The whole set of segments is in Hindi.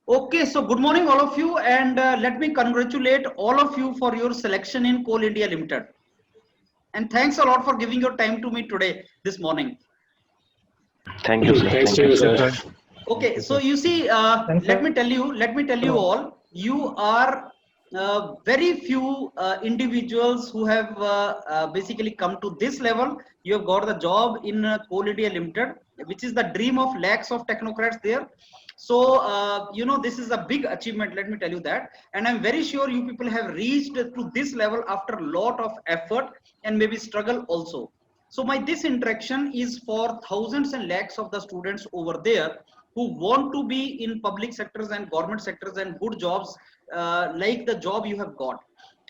Okay, so good morning all of you, and let me congratulate all of you for your selection in Coal India Limited. And thanks a lot for giving your time to me today, this morning. Thank you, sir. Thanks Thank to you, you, sir. sir. Okay, so you see, let me tell you all, you are very few individuals who have basically come to this level. You have got the job in Coal India Limited, which is the dream of lakhs of technocrats there. So, you know, this is a big achievement, let me tell you that. And I'm very sure you people have reached to this level after a lot of effort and maybe struggle also. So this interaction is for thousands and lakhs of the students over there who want to be in public sectors and government sectors and good jobs like the job you have got.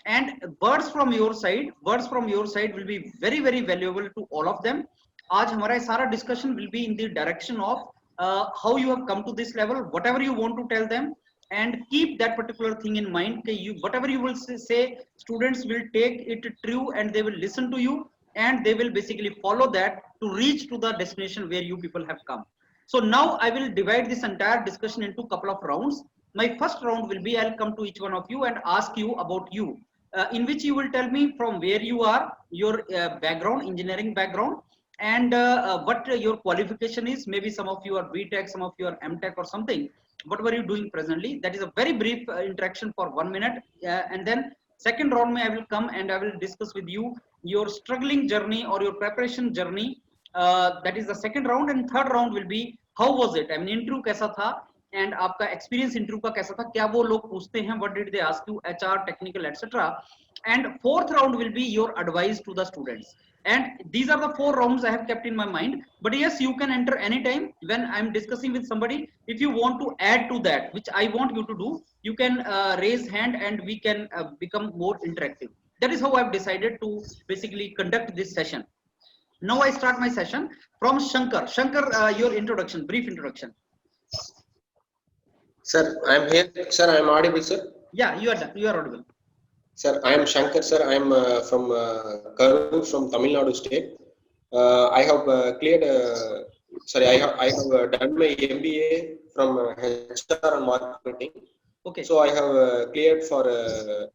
And words from your side will be very very valuable to all of them. आज हमारा सारा discussion will be in the direction of how you have come to this level, whatever you want to tell them, and keep that particular thing in mind. You whatever you will say, students will take it true and they will listen to you and they will basically follow that to reach to the destination where you people have come. So now I will divide this entire discussion into a couple of rounds. My first round will be I'll come to each one of you and ask you about you, in which you will tell me from where you are, your background, engineering background, and what your qualification is. Maybe some of you are BTech, some of you are MTech or something. What were you doing presently? That is a very brief interaction for 1 minute, and then second round I will come and I will discuss with you your struggling journey or your preparation journey. That is the second round, and third round will be how was it? I mean, interview कैसा था and आपका experience interview का कैसा था? क्या वो लोग पूछते हैं? What did they ask you? HR, technical, etc. And fourth round will be your advice to the students. And these are the 4 rounds I have kept in my mind. But yes, you can enter anytime when I'm discussing with somebody. If you want to add to that, which I want you to do, you can raise hand and we can become more interactive. That is how I've decided to basically conduct this session. Now I start my session from Shankar. Shankar, your introduction, brief introduction. Sir, I'm here. Sir, I'm audible, sir. Yeah, you are audible. Sir, I am Shankar, sir. I am from Karur, from Tamil Nadu state. I have cleared. Sorry, I have done my MBA from HR and marketing. Okay. So I have cleared for.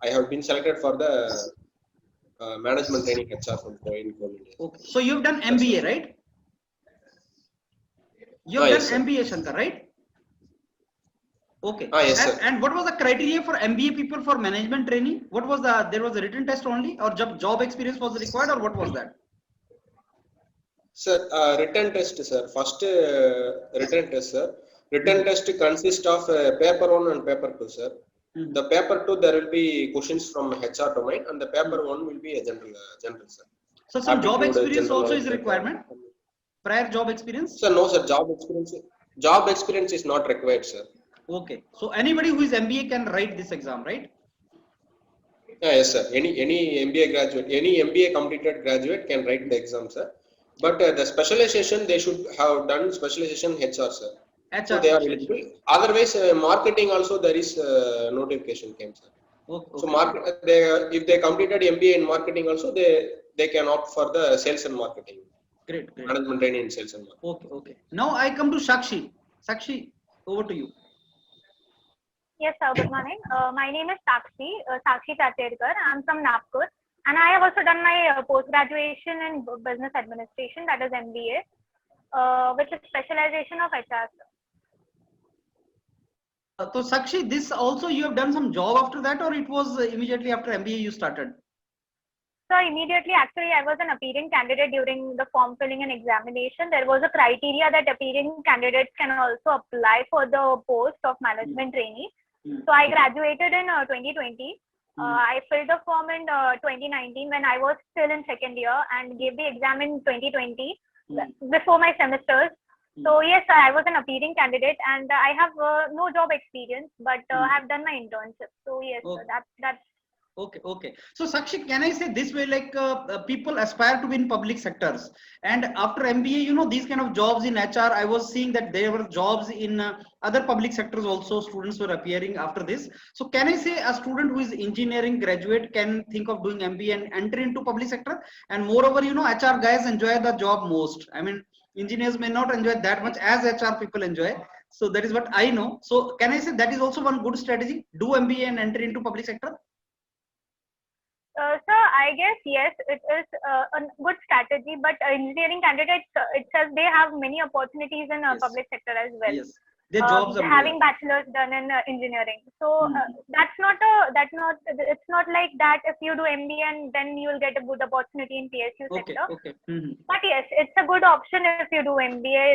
I have been selected for the management training HR from Coin India. Okay. So you've done MBA, right? You've done yes, MBA, Shankar, right? Okay. Yes, sir. And what was the criteria for MBA people for management training? What was there was a written test only, or job experience was required, or what was that? Sir, written test, sir. First written test, sir. Written test consists of paper 1 and paper 2, sir. The paper 2 there will be questions from HR domain, and the paper 1 will be a general, sir. So some job experience also is a requirement. Prior job experience? Sir, no, sir. Job experience is not required, sir. Okay. So anybody who is MBA can write this exam, right? Yes, sir. Any MBA graduate, any MBA completed graduate can write the exam, sir. But the specialization, they should have done specialization HR, sir. HR, so they are eligible. Otherwise, marketing also there is notification came, sir. Okay. So if they completed MBA in marketing also, they can opt for the sales and marketing. Great. Management training in sales and marketing. Okay. Now I come to Sakshi. Sakshi, over to you. Yes, sir. Good morning. My name is Sakshi Chatterkar. I'm from Nagpur, and I have also done my post-graduation in business administration, that is MBA, which is specialization of HR. So Sakshi, this also you have done some job after that, or it was immediately after MBA you started? So immediately, actually, I was an appearing candidate during the form filling and examination. There was a criteria that appearing candidates can also apply for the post of management trainee. So I graduated in 2020. I filled the form in 2019 when I was still in second year, and gave the exam in 2020 before my semesters. So yes, sir, I was an appearing candidate, and I have no job experience, but I have done my internship. So yes, sir, that's Okay. So Sakshi, can I say this way, like people aspire to be in public sectors, and after MBA, you know, these kind of jobs in HR, I was seeing that there were jobs in other public sectors also, students were appearing after this. So can I say a student who is engineering graduate can think of doing MBA and enter into public sector? And moreover, you know, HR guys enjoy the job most. I mean, engineers may not enjoy that much as HR people enjoy. So that is what I know. So can I say that is also one good strategy? Do MBA and enter into public sector? So I guess yes, it is a good strategy. But engineering candidates itself, they have many opportunities in Yes. public sector as well. Yes. Their jobs are Having more. bachelor's done in engineering, so it's not like that if you do MBA and then you will get a good opportunity in PSU Okay. sector. Okay. Mhm. But yes, it's a good option if you do MBA.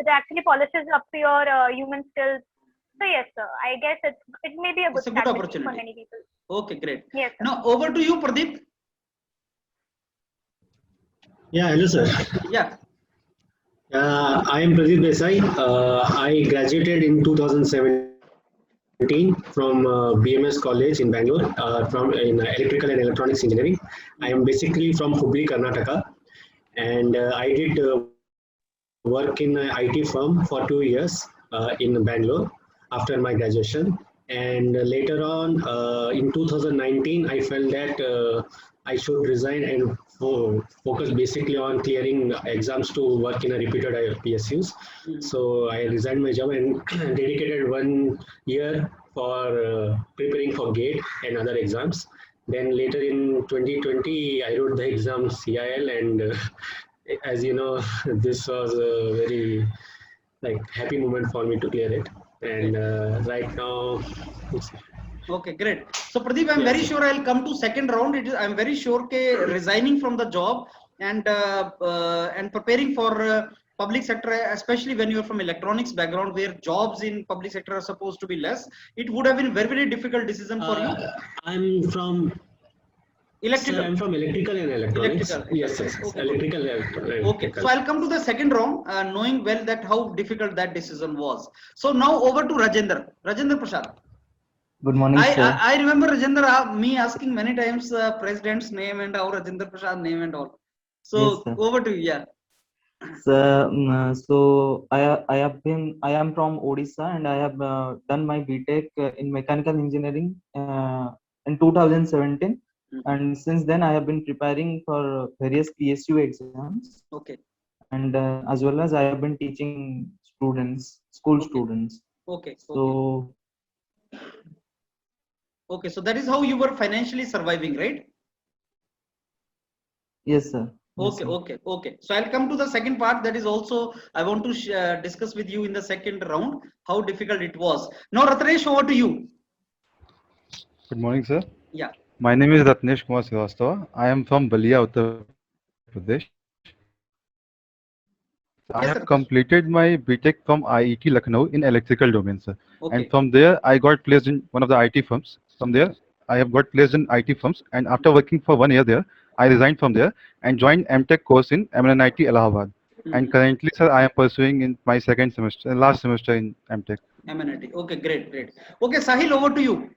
It actually polishes up your human skills. So yes, sir, I guess it may be a good It's a good strategy for opportunity. many people. Okay, great. Yes, sir. Now over to you, Pradeep. Yeah, hello sir. Yeah. I am Pradeep Desai. I graduated in 2017 from BMS College in Bangalore from in electrical and electronics engineering. I am basically from Hubli, Karnataka, and I did work in an IT firm for 2 years in Bangalore after my graduation. And later on, in 2019, I felt that I should resign and focus basically on clearing exams to work in a reputed PSUs. So I resigned my job and dedicated 1 year for preparing for GATE and other exams. Then later in 2020, I wrote the exam CIL, and as you know, this was a very happy moment for me to clear it. And right now, Okay, great. So Pradeep, I'm very sure I'll come to second round. I'm very sure that resigning from the job and preparing for public sector, especially when you're from electronics background, where jobs in public sector are supposed to be less, it would have been very, very difficult decision for you. I'm from Electrical. Sir, I'm from electrical and electronics. Electrical. Yes. Okay. Electrical. Okay, so I'll come to the second round, knowing well that how difficult that decision was. So now over to Rajendra. Rajendra Prasad. Good morning, sir. I remember Rajendra me asking many times president's name and our Rajendra Prasad name and all. So Yes, sir. over to you. Yeah. So I am from Odisha, and I have done my BTech in mechanical engineering in 2017. And since then I have been preparing for various PSU exams. Okay. And as well as I have been teaching school students. Okay. So okay, so that is how you were financially surviving, right? yes, sir. Okay, okay. So I'll come to the second part. That is also I want to discuss with you in the second round how difficult it was. Now, Ratnesh, over to you. Good morning, sir. Yeah. My name is Ratnesh Kumar Srivastava. I am from Balia, Uttar Pradesh. I have completed my BTech from IIT Lucknow in electrical domain, sir. Okay. And from there, I got placed in one of the IT firms. From there, I have got placed in IT firms. And after working for 1 year there, I resigned from there and joined MTech course in MNIT Allahabad. And currently, sir, I am pursuing in my last semester in MTech. MNIT. Okay, great. Okay, Sahil, over to you.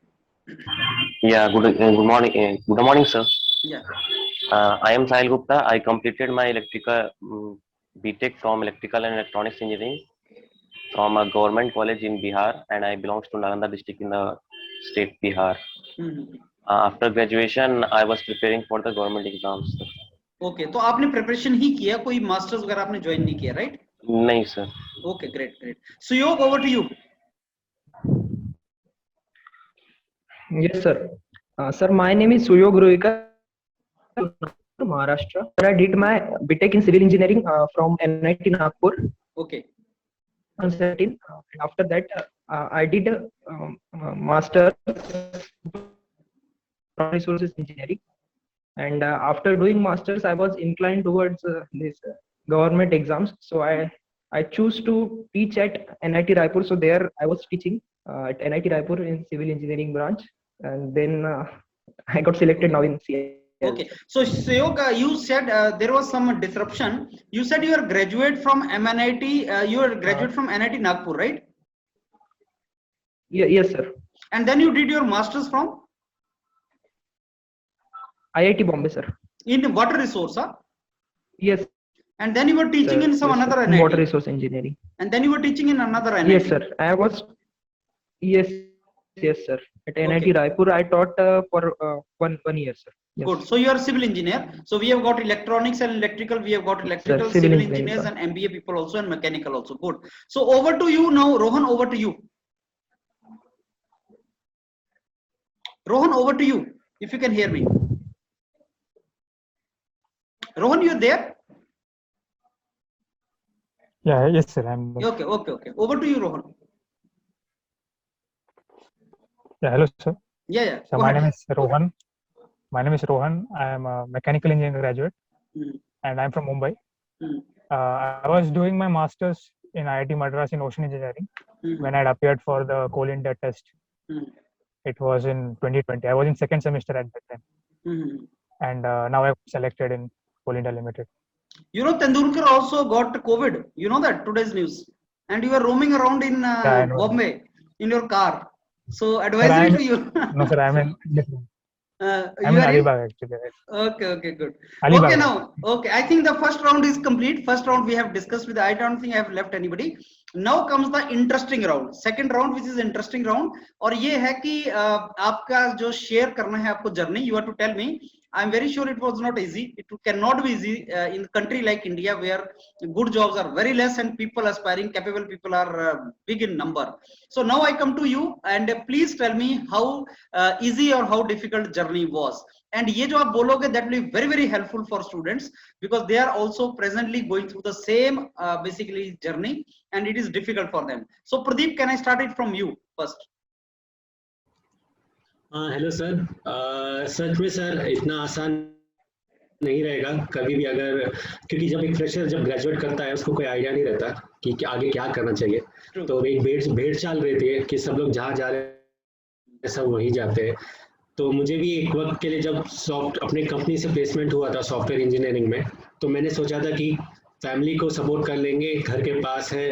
Yeah, good morning, sir. Yeah. I am Sahil Gupta. I completed my electrical BTech from electrical and electronics engineering from a government college in Bihar, and I belongs to Nalanda district in the state Bihar. After graduation, I was preparing for the government exams. Okay, तो आपने preparation ही किया, कोई masters वगैरह आपने join नहीं किया, right? नहीं, sir. Okay, great. Suyog, over to you. Yes, sir. Sir, my name is Suyog Ruika, Maharashtra. I did my BTech in civil engineering from NIT Nagpur. Okay. 2017. After that, I did a master resources engineering. And after doing masters, I was inclined towards this government exams. So I choose to teach at NIT Raipur. So there I was teaching at NIT Raipur in civil engineering branch. And then I got selected now in CIL. Okay, so Suyog, you said there was some disruption. You said you are graduate from MNIT. You are graduate from NIT Nagpur, right? Yeah, yes, sir. And then you did your masters from IIT Bombay, sir. In water resource, huh? Yes. And then you were teaching in some another NIT. Water resource engineering. And then you were teaching in another NIT. Yes, sir. I was. Yes, sir. At NIT Raipur, I taught for one year, sir. Yes. Good. So you are civil engineer. So we have got electronics and electrical. We have got electrical, civil civil engineering, engineers, sir. and MBA people also, and mechanical also. Good. So over to you now, Rohan. Over to you. Rohan, over to you. If you can hear me. Rohan, you're there? Yeah, yes, sir. I'm Okay, okay, okay. Over to you, Rohan. yeah. Hello, sir. Yeah, yeah. So Go my ahead. name is Rohan. My name is Rohan. I am a mechanical engineering graduate, and I'm from Mumbai. I was doing my masters in IIT Madras in ocean engineering when I had appeared for the Coal India test. It was in 2020. I was in second semester at that time, and now I've selected in Coal India Limited. You know, Tendulkar also got COVID. You know that, today's news. And you were roaming around in Yeah, I know. Bombay in your car. So Sir, advisory I'm to you. no, sir. I'm in different. I'm You in are in? Alibag actually. Right? Okay, okay, good. Alibag. Okay, now, okay. I think the first round is complete. First round we have discussed with. I don't think I have left anybody. Now comes the interesting round. Second round, which is interesting round. और ये है कि आपका जो share करना है आपको journey. You have to tell me. I'm very sure it was not easy. It cannot be easy in a country like India where good jobs are very less and people aspiring, capable people are big in number. So now I come to you and please tell me how easy or how difficult journey was. And ये जो आप बोलोगे that will be very very helpful for students because they are also presently going through the same basically journey and it is difficult for them. So Pradeep, can I start it from you first? Hello sir, सच में सर इतना आसान नहीं रहेगा कभी भी, अगर क्योंकि जब एक फ्रेशर जब ग्रेजुएट करता है उसको कोई आइडिया नहीं रहता कि आगे क्या करना चाहिए. तो एक भेड़ चाल रहती है कि सब लोग जहाँ जा रहे हैं सब वहीं जाते हैं. तो मुझे भी एक वक्त के लिए जब अपने कंपनी से प्लेसमेंट हुआ था सॉफ्टवेयर इंजीनियरिंग में, तो मैंने सोचा था कि फैमिली को सपोर्ट कर लेंगे, घर के पास है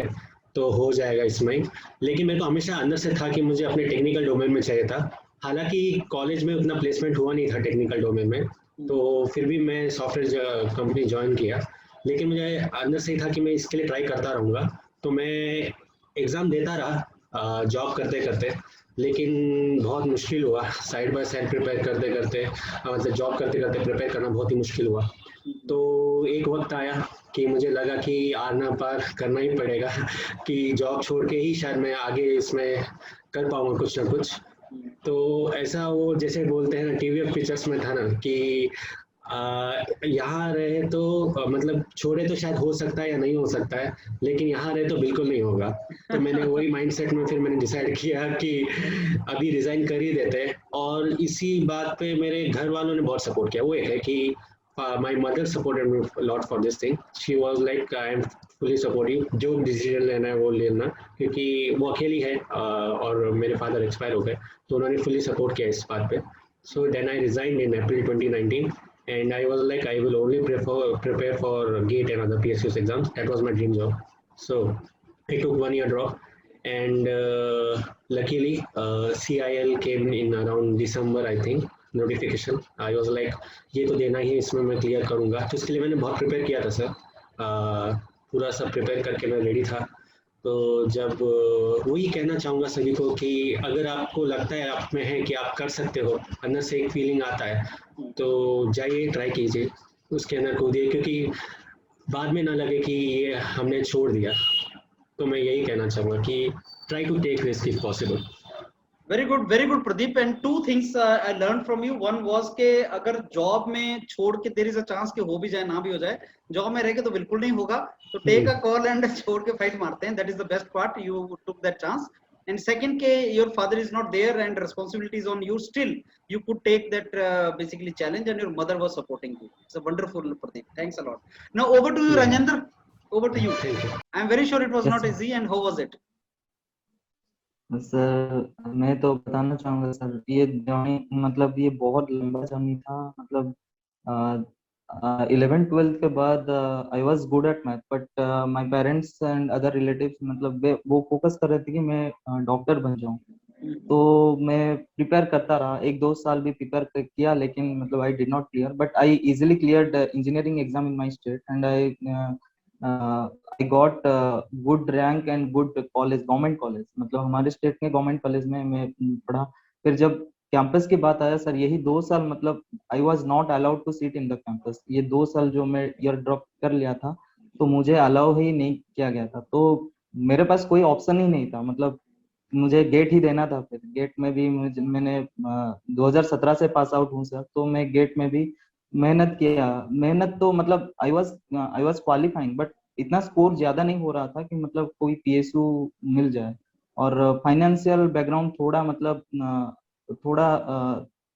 तो हो जाएगा इसमें. लेकिन मेरे को हमेशा अंदर से था कि मुझे अपने टेक्निकल डोमेन में चाहिए था. हालांकि कॉलेज में उतना प्लेसमेंट हुआ नहीं था टेक्निकल डोमेन में, तो फिर भी मैं सॉफ्टवेयर कंपनी ज्वाइन किया. लेकिन मुझे अंदर से ही था कि मैं इसके लिए ट्राई करता रहूँगा. तो मैं एग्ज़ाम देता रहा जॉब करते करते, लेकिन बहुत मुश्किल हुआ. साइड बाय साइड प्रिपेयर करते करते मतलब जॉब करते करते प्रिपेयर करना बहुत ही मुश्किल हुआ. तो एक वक्त आया कि मुझे लगा कि आर ना पार करना ही पड़ेगा कि जॉब छोड़ के ही शायद मैं आगे इसमें कर पाऊंगा कुछ ना कुछ. तो ऐसा वो जैसे बोलते हैं ना टीवीएफ पिक्चर्स में था ना कि यहाँ रहे तो मतलब छोड़े तो शायद हो सकता है या नहीं हो सकता है, लेकिन यहाँ रहे तो बिल्कुल नहीं होगा. तो मैंने वही माइंडसेट में फिर मैंने डिसाइड किया कि अभी रिजाइन कर ही देते हैं. और इसी बात पे मेरे घर वालों ने बहुत सपोर्ट किया. वो एक है कि my mother supported me a lot for this thing. She was like I am fully supportive. जो डिसीजन लेना है वो लेना, क्योंकि वो अकेली है और मेरे फादर एक्सपायर हो गए, तो उन्होंने फुली सपोर्ट किया इस बात पे. So then I resigned in April 2019 and I was like I will only prepare for GATE and other PSUs exams. That was my dream job. So I took 1 year drop and luckily CIL came in around December I think. Notification. I was like ये तो देना ही है, इसमें मैं क्लियर करूंगा. तो इसके लिए मैंने बहुत प्रिपेयर किया था सर. पूरा सब प्रिपेयर करके मैं रेडी था. तो जब वही कहना चाहूँगा सभी को कि अगर आपको लगता है आप में है कि आप कर सकते हो, अंदर से एक फीलिंग आता है, तो जाइए ट्राई कीजिए, उसके अंदर कूदिए, क्योंकि बाद में ना लगे कि ये हमने छोड़ दिया. तो मैं यही कहना चाहूँगा कि try to take risk if possible. very good Pradeep. And two things I learned from you. One was के अगर जॉब में छोड़ के there is a chance कि हो भी जाए ना भी हो जाए, जॉब में रह के तो बिल्कुल नहीं होगा. तो take a call and छोड़ के फाइट मारते हैं. That is the best part. You took that chance. And second के your father is not there and responsibility is on you. Still you could take that basically challenge and your mother was supporting you. It's a wonderful Pradeep. Thanks a lot. Now over to you, Ranjendra. Over to you. I'm very sure it was not easy. And how was it? Sir मैं तो बताना चाहूँगा सर, ये जर्नी मतलब ये बहुत लंबा जर्नी था. मतलब 11th-12th के बाद I was good at math, but my parents and other relatives मतलब वो फोकस कर रहे थे कि मैं डॉक्टर बन जाऊँ. तो मैं प्रिपेयर करता रहा, 1-2 साल भी प्रिपेयर किया, लेकिन मतलब I did not clear. But I easily cleared engineering exam in my state and I got good rank and good college, government college. मतलब हमारे स्टेट के गवर्नमेंट कॉलेज में मैं पढ़ा. फिर जब कैंपस की बात आया सर, यही 2 साल मतलब I was not allowed to sit in the campus. ये 2 साल जो मैं ईयर ड्रॉप कर लिया था तो मुझे अलाउ ही नहीं किया गया था, तो मेरे पास कोई ऑप्शन ही नहीं था। मतलब मुझे गेट ही देना था। फिर गेट में भी मैंने 2017 से पास आउट हूँ सर, तो मैं गेट में भी मेहनत किया। मेहनत तो मतलब आई वाज क्वालिफाइंग, बट इतना स्कोर ज्यादा नहीं हो रहा था कि मतलब कोई पीएसयू मिल जाए। और फाइनेंशियल बैकग्राउंड थोड़ा मतलब थोड़ा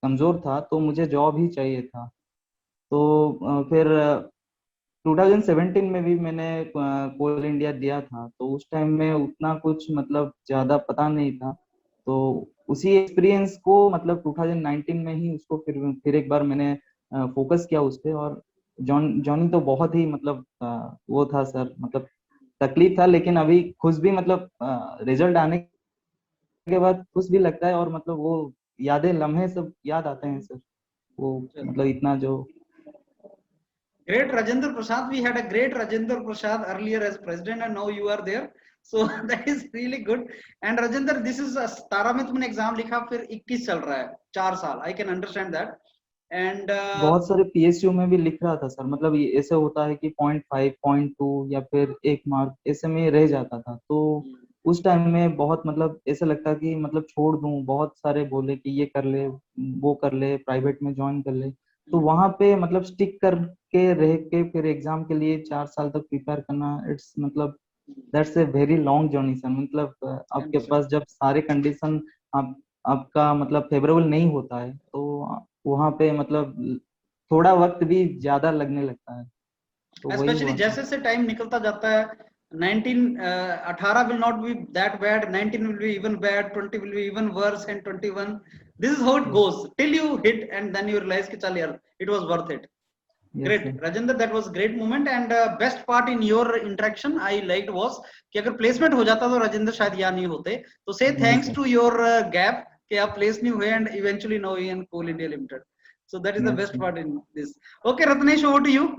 कमजोर था, तो मुझे जॉब ही चाहिए था। तो फिर 2017 में भी मैंने कोल इंडिया दिया था, तो उस टाइम में उतना कुछ मतलब ज्यादा पता नहीं था। तो उसी एक्सपीरियंस को मतलब 2019 में ही उसको फिर एक बार मैंने फोकस किया उस पे। और जॉनी तो बहुत ही मतलब वो था सर, मतलब तकलीफ था, लेकिन अभी खुश भी मतलब रिजल्ट आने के बाद खुश भी लगता है। और मतलब वो यादें लम्हे सब याद आते हैं सर, वो मतलब इतना जो Great Rajendra Prasad. We had a great Rajendra Prasad earlier as president, and now you are there. So that is really good. And Rajendra, this is a 17 में तुमने एग्जाम लिखा, फिर 21 चल रहा है, 4 साल. I can understand that. And बहुत सारे पीएसयू में भी लिख रहा था सर। मतलब ये ऐसे होता है कि 0.5 0.2 या फिर 1 मार्क ऐसे में रह जाता था। तो उस टाइम में बहुत मतलब ऐसा लगता कि मतलब छोड़ दूं। बहुत सारे बोले कि ये कर ले, वो कर ले, प्राइवेट में ज्वाइन कर ले। तो वहां पे मतलब स्टिक करके रह के फिर एग्जाम के लिए 4 साल तक प्रिपेयर करना, इट्स मतलब that's a very long journey sir. मतलब आपके पास जब सारे कंडीशन आप आपका मतलब फेवरेबल नहीं होता है, तो वहां पे मतलब थोड़ा वक्त भी ज्यादा लगने लगता है। तो वही especially हुआ सर। जैसे से टाइम निकलता जाता है, 18 will not be that bad, 19 will be even bad, 20 will be even worse, and 21, this is how it goes till you hit and then you realize कि चल यार it was worth it. Yes, Great sir. Rajendra, that was great moment. And best part in your interaction I liked was कि अगर placement हो जाता तो राजेंद्र शायद यहाँ नहीं होते। तो say नहीं thanks sir. to your gap कि आप place नहीं हुए and eventually now in Coal India Limited. So that is the Yes, best sir. part in this. Okay Ratnesh, over to you.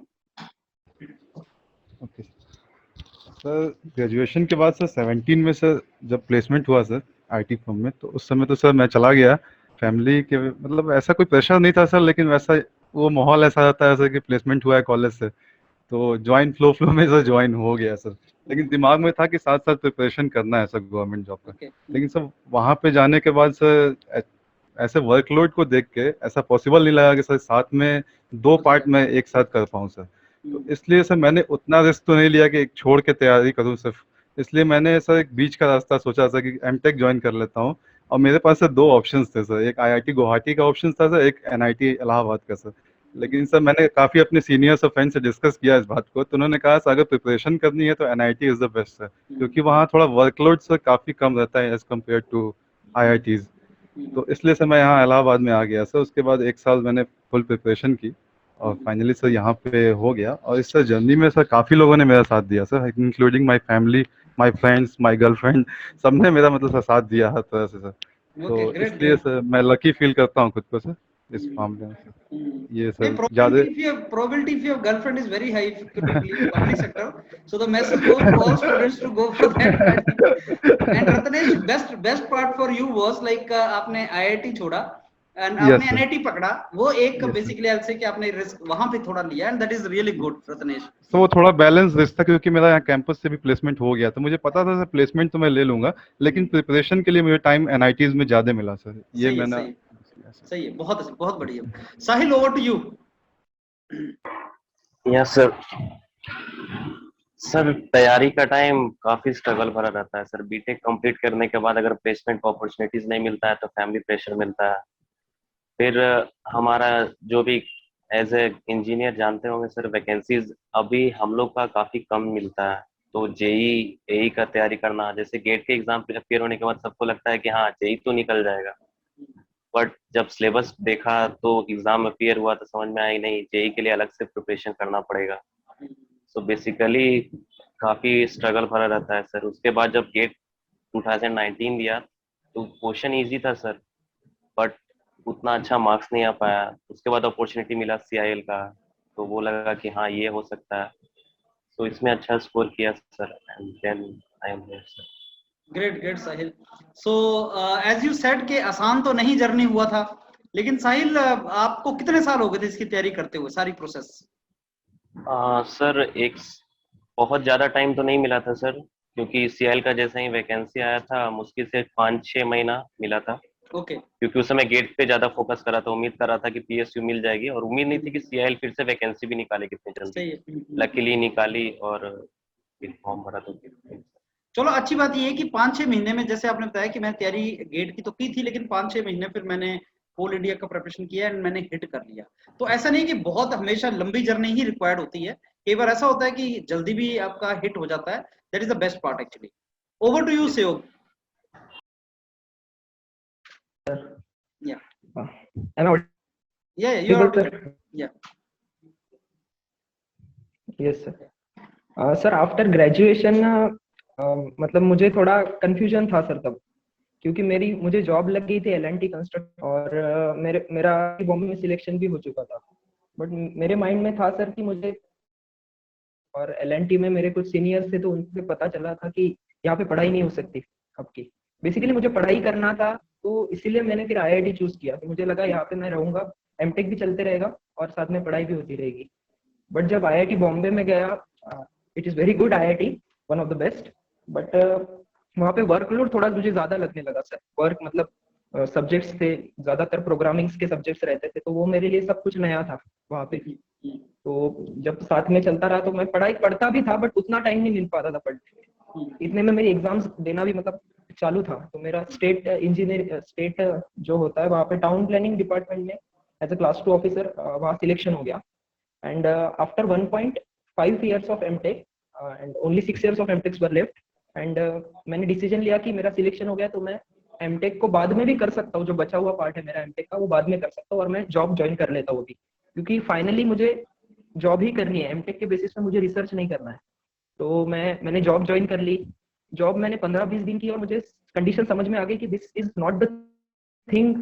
Okay sir, graduation के बाद सर 17 में सर जब प्लेसमेंट हुआ सर आईटी फर्म में, तो उस समय तो सर मैं चला गया। फैमिली के मतलब ऐसा कोई प्रेशर नहीं था सर, लेकिन वैसा वो माहौल ऐसा रहता है सर कि प्लेसमेंट हुआ है कॉलेज से, तो ज्वाइन फ्लो में सर ज्वाइन हो गया सर। लेकिन दिमाग में था कि साथ साथ प्रिपरेशन करना है सर गवर्नमेंट जॉब का। Okay. लेकिन सर वहाँ पे जाने के बाद सर ऐसे वर्कलोड को देख के ऐसा पॉसिबल नहीं लगा कि सर साथ में 2 पार्ट में एक साथ कर पाऊँ सर। तो इसलिए सर मैंने उतना रिस्क तो नहीं लिया कि एक छोड़ के तैयारी करूँ सिर्फ। इसलिए मैंने सर एक बीच का रास्ता सोचा सर कि एमटेक ज्वाइन कर लेता हूँ। और मेरे पास सर 2 ऑप्शंस थे सर, एक आईआईटी गुवाहाटी का ऑप्शन था सर, एक एनआईटी इलाहाबाद का सर। लेकिन सर मैंने काफ़ी अपने सीनियर्स और फ्रेंड से डिस्कस किया इस बात को, तो उन्होंने कहा सर अगर प्रिपरेशन करनी है तो NIT is the best sir, क्योंकि वहाँ थोड़ा वर्कलोड सर काफ़ी कम रहता है एज कम्पेयर टू आईआईटीज़। तो इसलिए सर मैं यहाँ इलाहाबाद में आ गया सर। उसके बाद 1 साल मैंने फुल प्रिपरेशन की और फाइनली सर यहाँ पे हो गया। और इस सर जर्नी में सर काफ़ी लोगों ने मेरा साथ दिया sir, including my family, my friends, my girlfriend, सबने मेरा मतलब सर साथ दिया हर तरह से सर। Okay, तो great, इसलिए great. सर मैं लकी फील करता हूँ खुद को सर इस मामले में सर। ये नहीं, सर ज़्यादा probability if your girlfriend is very high if you could leave public sector. So the message goes to all students to go for that. I think. And Ratnesh, best part for you was like आपने IIT छोड़ा and यस आपने सर, NIT पकड़ा। वो एक यस सर। basically ऐसे कि आपने रिस्क वहां पे थोड़ा लिया and that is really good, Ratnesh. तो वो थोड़ा बैलेंस रिस्क था, क्योंकि मेरा यहाँ कैंपस से भी प्लेसमेंट हो गया, तो मुझे पता था सर प्लेसमेंट तो मैं ले लूंगा, लेकिन प्रिपरेशन के लिए मुझे टाइम एनआईटीज में ज़्यादा मिला सर। ये सही है, मैंने सही है, बहुत बढ़िया। साहिल, over to you. Yes sir. Sir तैयारी का टाइम काफी स्ट्रगल भरा रहता है सर। बीटेक कंप्लीट करने के बाद अगर प्लेसमेंट अपॉर्चुनिटीज नहीं मिलता है तो फैमिली प्रेशर मिलता है। फिर हमारा जो भी एज ए इंजीनियर जानते होंगे सर, वैकेंसीज अभी हम लोग का काफी कम मिलता है। तो जेई एई का तैयारी करना, जैसे गेट के एग्जाम पे क्लियर होने के बाद सबको लगता है कि हाँ जेई तो निकल जाएगा, बट जब सिलेबस देखा तो एग्जाम में क्लियर हुआ तो समझ में आई नहीं, जेई के लिए अलग से प्रिपरेशन करना पड़ेगा। सो बेसिकली काफी स्ट्रगल भरा रहता है सर। उसके बाद जब गेट 2019 दिया तो क्वेश्चन इजी था सर, बट उतना अच्छा मार्क्स नहीं आ पाया। उसके बाद अपॉर्चुनिटी मिला सीआईएल का, तो वो लगा कि हाँ ये हो सकता है, तो इसमें अच्छा स्कोर किया sir and then I am here sir. Great Sahil. So as you said कि आसान तो नहीं जर्नी हुआ था, लेकिन साहिल आपको कितने साल हो गए थे इसकी तैयारी करते हुए, सारी प्रोसेस? सर एक बहुत ज्यादा टाइम तो नहीं मिला था सर, क्योंकि सीएल का जैसे ही वैकेंसी आया था मुश्किल से 5-6 महीना मिला था. ओके. क्योंकि उस समय गेट पे ज्यादा फोकस करा था, उम्मीद कर रहा था कि पीएसयू मिल जाएगी, और उम्मीद नहीं थी कि सीआईएल फिर से वैकेंसी भी निकाले कितनी जल्दी. लकीली निकाली और फॉर्म भरा तो. चलो अच्छी बात ये है कि 5-6 महीने में, जैसे आपने बताया कि मैं तैयारी गेट की तो की थी, लेकिन 5-6 महीने फिर मैंने होल इंडिया का प्रिपरेशन किया एंड मैंने हिट कर लिया. तो ऐसा नहीं कि बहुत हमेशा लंबी जर्नी ही रिक्वायर्ड होती है, कई बार ऐसा होता है कि जल्दी भी आपका हिट हो जाता है. That is the best part actually. Over to you Sahyog. Yeah. Am I audible? Yeah, you are audible. Yeah. Yes sir. Sir, after graduation मतलब मुझे थोड़ा कंफ्यूजन था सर तब, क्योंकि मुझे जॉब लग गई थी एल&टी कंस्ट्रक्ट, और मेरा बॉम्बे में सिलेक्शन भी हो चुका था. बट मेरे माइंड में था सर कि मुझे, और एल&टी में मेरे कुछ सीनियर्स थे तो उनसे पता चला था कि यहाँ पे पढ़ाई नहीं हो सकती आपकी. बेसिकली मुझे पढ़ाई करना था, तो इसीलिए मैंने फिर आईआईटी चूज किया. तो मुझे लगा यहाँ पे मैं रहूंगा, एमटेक भी चलते रहेगा और साथ में पढ़ाई भी होती रहेगी. बट जब आईआईटी बॉम्बे में गया, it is very good IIT, one of the best, but वहाँ पे वर्कलोड थोड़ा मुझे ज्यादा लगने लगा सर. वर्क मतलब सब्जेक्ट्स थे, ज्यादातर प्रोग्रामिंग्स के सब्जेक्ट्स रहते थे, तो वो मेरे लिए सब कुछ नया था वहाँ पे. तो जब साथ में चलता रहा तो मैं पढ़ाई पढ़ता भी था, बट उतना टाइम नहीं मिल पाता था पढ़ने. इतने में मेरी एग्जाम्स देना भी मतलब चालू था. तो मेरा स्टेट जो होता है वहाँ पे टाउन प्लानिंग डिपार्टमेंट में एज ए क्लास 2 ऑफिसर वहाँ सिलेक्शन हो गया. And after 1.5 years of MTech and only 6 years of MTechs were left, and मैंने डिसीजन लिया कि मेरा सिलेक्शन हो गया तो मैं एमटेक को बाद में भी कर सकता हूँ. जो बचा हुआ पार्ट है मेरा एमटेक का वो बाद में कर सकता हूँ, और मैं जॉब ज्वाइन कर लेता हूँ भी, क्योंकि फाइनली मुझे जॉब ही करनी है. एमटेक के बेसिस पे मुझे रिसर्च नहीं करना है. तो मैंने जॉब ज्वाइन कर ली. जॉब मैंने 15-20 दिन की और मुझे कंडीशन समझ में आ गई कि this is not the thing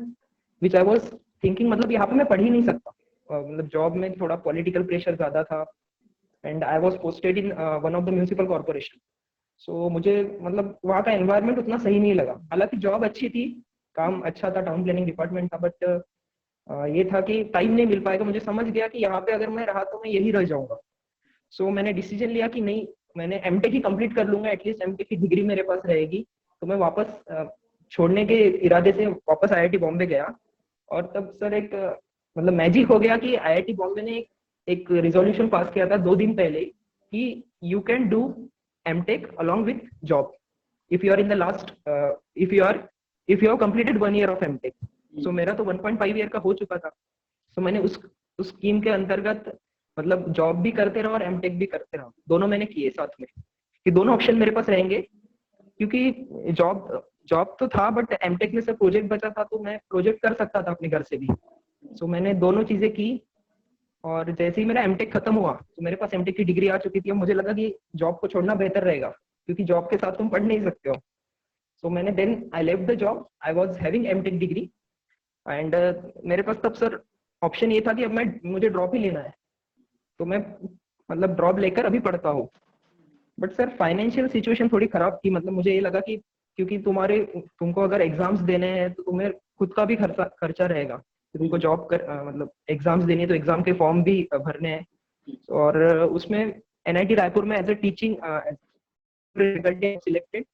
which I was thinking. मतलब यहाँ पे मैं पढ़ ही नहीं सकता. मतलब जॉब में थोड़ा पॉलिटिकल प्रेशर ज्यादा था, and I was posted in one of the municipal corporation. So मुझे मतलब वहाँ का एनवायरनमेंट उतना सही नहीं लगा. हालांकि जॉब अच्छी थी, काम अच्छा था, टाउन प्लानिंग डिपार्टमेंट था, बट ये था कि टाइम नहीं मिल पाएगा. मुझे समझ गया कि यहाँ पे अगर मैं रहा तो मैं यही रह जाऊंगा. सो मैंने डिसीजन लिया कि नहीं, मैंने एमटेक ही कंप्लीट कर लूंगा, एटलीस्ट एमटेक की डिग्री मेरे पास रहेगी. तो मैं वापस छोड़ने के इरादे से वापस आईआईटी बॉम्बे गया. और तब सर एक मतलब मैजिक हो गया कि आईआईटी बॉम्बे ने एक रिजोल्यूशन पास किया था 2 दिन पहले कि you can do MTech along with job if you are in the last, if you have completed 1 year of MTech. So मेरा तो 1.5 year का हो चुका था. सो मैंने उस स्कीम के अंतर्गत मतलब जॉब भी करते रहो और एमटेक भी करते रहो, दोनों मैंने किए साथ में, कि दोनों ऑप्शन मेरे पास रहेंगे. क्योंकि जॉब तो था, बट एमटेक में से प्रोजेक्ट बचा था, तो मैं प्रोजेक्ट कर सकता था अपने घर से भी. सो मैंने दोनों चीजें की. और जैसे ही मेरा एमटेक खत्म हुआ तो मेरे पास एमटेक की डिग्री आ चुकी थी. और मुझे लगा कि जॉब को छोड़ना बेहतर रहेगा, क्योंकि जॉब के साथ तुम पढ़ नहीं सकते हो. सो मैंने then I left the job, I was having MTech degree, and मेरे पास तब सर ऑप्शन ये था कि अब मुझे ड्रॉप ही लेना है. तो मैं मतलब ड्रॉप लेकर अभी पढ़ता हूँ. बट सर फाइनेंशियल सिचुएशन थोड़ी खराब थी. मतलब मुझे ये लगा कि क्योंकि तुमको अगर एग्जाम्स देने हैं तो तुम्हें खुद का भी खर्चा रहेगा. तुमको जॉब मतलब एग्जाम्स देनी है तो एग्जाम के फॉर्म भी भरने हैं. और उसमें एनआईटी रायपुर में as a teaching selected.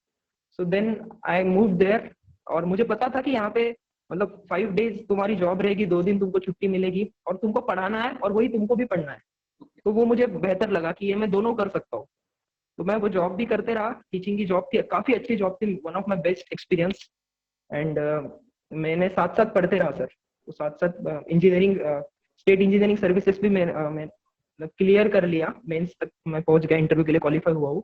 So then I move there. और मुझे पता था कि यहाँ पे मतलब 5 days तुम्हारी जॉब रहेगी, 2 दिन तुमको छुट्टी मिलेगी, और तुमको पढ़ाना है और वही तुमको भी पढ़ना है. तो वो मुझे बेहतर लगा कि ये मैं दोनों कर सकता हूँ. तो मैं वो जॉब भी करते रहा. टीचिंग की जॉब थी, काफी अच्छी जॉब थी, one of my best experience. And मैंने साथ साथ पढ़ते रहा सर. तो साथ साथ इंजीनियरिंग, स्टेट इंजीनियरिंग सर्विसेज भी मैं क्लियर कर लिया. मेंस तक मैं पहुंच गया, इंटरव्यू के लिए क्वालिफाई हुआ हूँ.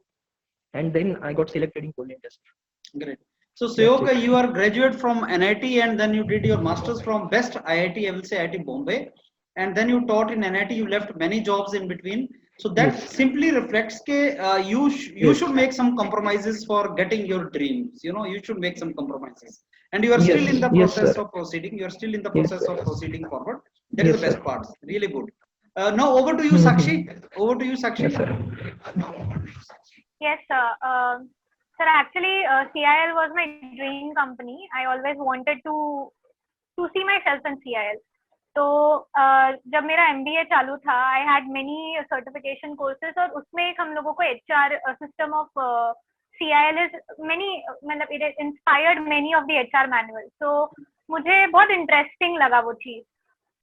And then I got selected in Coal India. Great. So Sehog, you are graduate from NIT and then you did your masters from best IIT, I will say IIT Bombay, and then you taught in NIT. You left many jobs in between. So that simply reflects that you should make some compromises for getting your dreams. You know, you should make some compromises, and you are still in the process of proceeding. You are still in the process of proceeding forward. That is the best part. Really good. Now over to you, Sakshi. Over to you, Sakshi. Yes, sir. Sir, actually, CIL was my dream company. I always wanted to see myself in CIL. तो जब मेरा MBA चालू था, I had many certification courses और उसमें एक हम लोगों को HR system of CIL is many, मतलब it inspired many of the HR manuals. So मुझे बहुत interesting लगा वो चीज.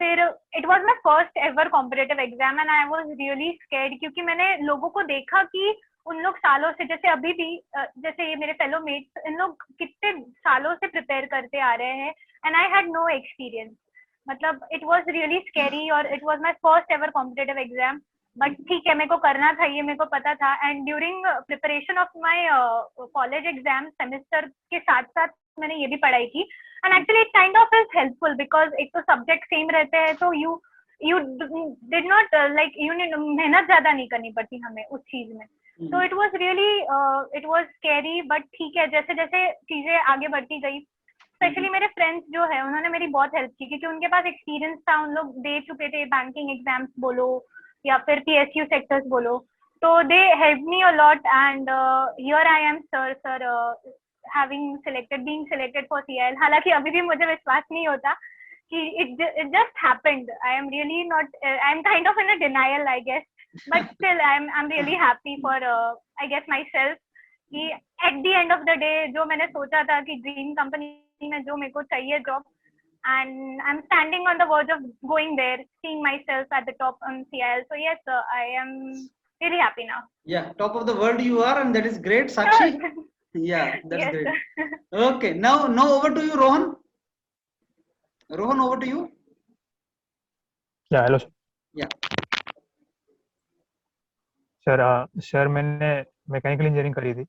फिर it was my first ever competitive exam and I was really scared क्योंकि मैंने लोगों को देखा कि उन लोग सालों से, जैसे अभी भी जैसे ये मेरे फेलो मेट्स, इन लोग कितने सालों से प्रिपेयर करते आ रहे हैं and I had no experience. मतलब इट वाज रियली स्कैरी और it was my first ever competitive exam. But ठीक है, मेरे को करना था, ये मेरे को पता था. And during preparation of my college exam semester के साथ साथ मैंने ये भी पढ़ाई की and actually it kind of is helpful because एक तो सब्जेक्ट सेम रहते हैं तो यू डिड नॉट लाइक मेहनत ज्यादा नहीं करनी पड़ती हमें उस चीज में. So it was really it was scary but ठीक है, जैसे जैसे चीजें आगे बढ़ती गई, स्पेशली मेरे फ्रेंड्स जो है उन्होंने मेरी बहुत हेल्प की क्योंकि उनके पास एक्सपीरियंस था, उन लोग दे चुके थे बैंकिंग एग्जाम्स बोलो या फिर PSU सेक्टर्स बोलो, तो they help me a lot and here I am sir having being selected for CIL. हालांकि अभी भी मुझे विश्वास नहीं होता कि it just happened. I am really not I'm kind of in a denial I guess. But still I'm really happy for I guess myself कि at the end of the day जो मैंने सोचा था कि ड्रीम कंपनी में जो मेरे को चाहिए job, and I'm standing on the verge of going there, seeing myself at the top on CIL. So yes, I am really happy now. Yeah, top of the world you are, and that is great, Sakshi. Yeah, that's Yes, great. sir. Okay, now over to you, Rohan. Rohan, over to you. Yeah, hello. Yeah. Sir मैंने मैकेनिकल इंजीनियरिंग करी थी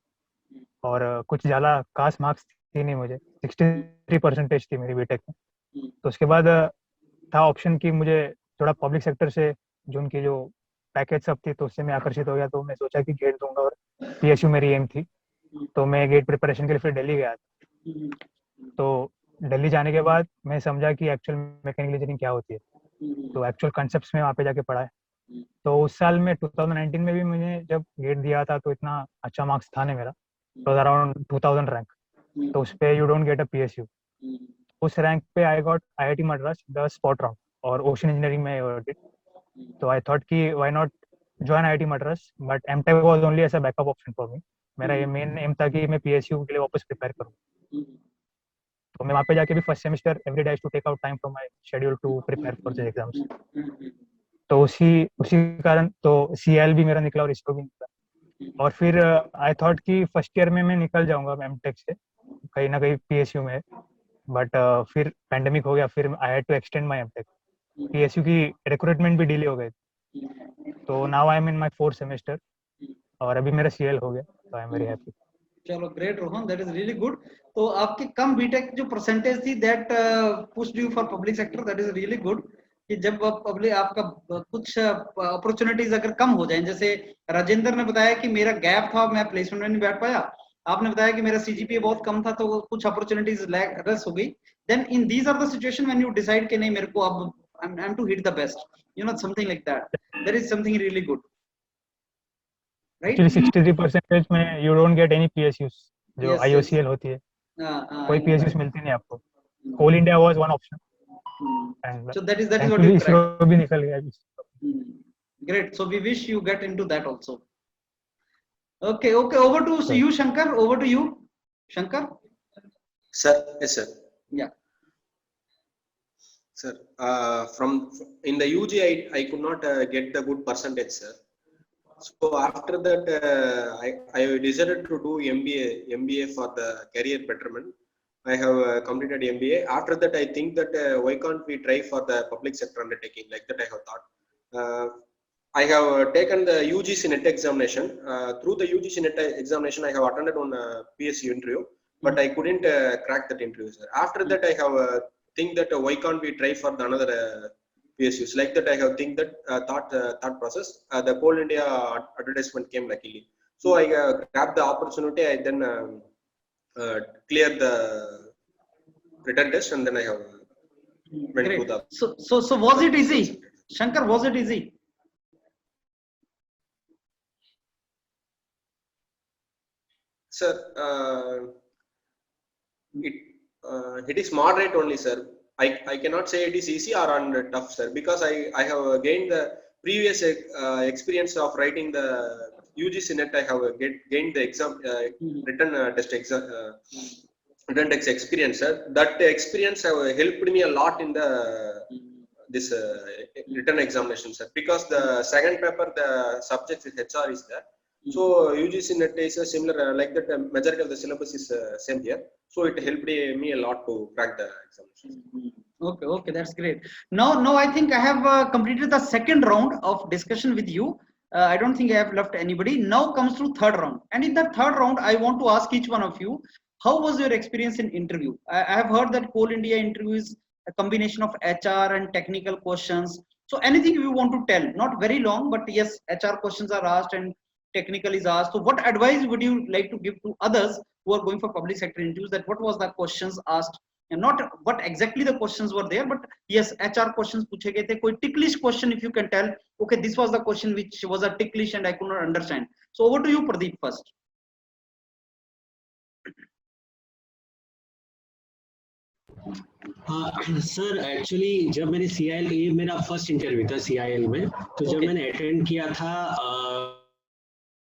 और कुछ ज़्यादा खास मार्क्स थी नहीं मुझे, 63% थी मेरी बीटेक में. तो उसके बाद था ऑप्शन कि मुझे थोड़ा पब्लिक सेक्टर से जो उनकी जो पैकेज सब थी तो उससे मैं आकर्षित हो गया. तो मैं सोचा कि गेट दूंगा और PSU मेरी एम थी, तो मैं गेट प्रिपरेशन के लिए फिर दिल्ली गया था. तो दिल्ली जाने के बाद मैं समझा कि एक्चुअल मैकेनिकल इंजीनियरिंग क्या होती है, तो एक्चुअल कॉन्सेप्ट्स में वहाँ पे जाके पढ़ा है. तो उस साल में 2019 में भी मैंने जब गेट दिया था तो इतना अच्छा मार्क्स था नहीं मेरा, तो अराउंड 2000 रैंक. तो उस पे you don't get a PSU. उस रैंक पे I got IIT Madras the spot round और ओशन इंजीनियरिंग में अवॉर्ड. तो आई थॉट कि why not join IIT Madras, but MTech was only as a backup option for me. मेरा ये मेन एम था कि मैं PSU के लिए वापस प्रिपेयर करूँ. तो मैं वहाँ पे जाके भी first semester every day to take out time from my schedule to prepare for the exams. तो उसी कारण तो CIL भी मेरा निकला और इसको भी निकला. और फिर आई थॉट कि फर्स्ट ईयर में मैं निकल जाऊंगा MTech से कहीं ना कहीं PSU में, बट फिर पैंडेमिक हो गया. फिर I had to extend my MTech. PSU की रिक्रूटमेंट भी डिले हो गई. तो now I am in my 4th semester और अभी मेरा CIL हो गया, तो आई एम वेरी हैप्पी. चलो great Rohan, that is really good. तो आपकी कम बीटेक जो परसेंटेज थी that pushed you for public sector, that is really good. कि जब पब्लिक आपका कुछ अपॉर्चुनिटीज अगर कम हो जाए, जैसे राजेंद्र ने बताया कि मेरा गैप था, मैं प्लेसमेंट में नहीं बैठ पाया. आपने बताया कि मेरा CGPA बहुत कम था तो कुछ अपॉर्चुनिटीज रस हो गई. Then in these are the situation when you decide कि नहीं मेरे को अब I am to hit the best, you know, something like that. That is something really good, right? Actually 63% में you don't get any PSUs जो IOCL होती है. कोई PSUs मिलती नहीं आपको. Coal India was one option. So that is what you cracked. भी निकल गया. Great. So we wish you get into that also. Okay. Over to you, Shankar. Over to you, Shankar. Sir, yes, sir. Yeah. Sir, from in the UG, I could not get the good percentage, sir. So after that, I decided to do MBA for the career betterment. I have completed MBA. After that, I think that why can't we try for the public sector undertaking? Like that, I have thought. I have taken the UGC NET examination. Through the UGC NET examination, I have attended on a PSU interview, but I couldn't crack that interview, sir. After that, I have think that why can't we try for the another PSUs? Like that, I have think that thought process. The Coal India advertisement came luckily, so I grabbed the opportunity. I then cleared the written test, and then I have went to the. So was it easy, Shankar? Was it easy? Sir, it is moderate only, sir. I cannot say it is easy or tough, sir, because I have gained the previous experience of writing the UGC net. I have gained the exam written test exam written text experience, sir. That experience have helped me a lot in the this written examination, sir, because the second paper the subject is HR is there. So UGC net is a similar like that. Majority of the syllabus is same here, so it helped me a lot to crack the examination. Okay, that's great. Now I think I have completed the second round of discussion with you. I don't think I have left anybody. Now comes to third round, and in the third round I want to ask each one of you, how was your experience in interview? I have heard that Coal India interview is a combination of HR and technical questions. So anything you want to tell, not very long, but yes, HR questions are asked and technical is asked. So what advice would you like to give to others who are going for public sector interviews, that what was the questions asked, and not what exactly the questions were there, but yes, HR questions puche gaye the, koi ticklish question if you can tell, okay, this was the question which was a ticklish and I could not understand. So over to you, Pradeep, first. Sir actually जब मैंने CIL, ये मेरा फर्स्ट इंटरव्यू था CIL में, तो जब मैंने अटेंड किया था,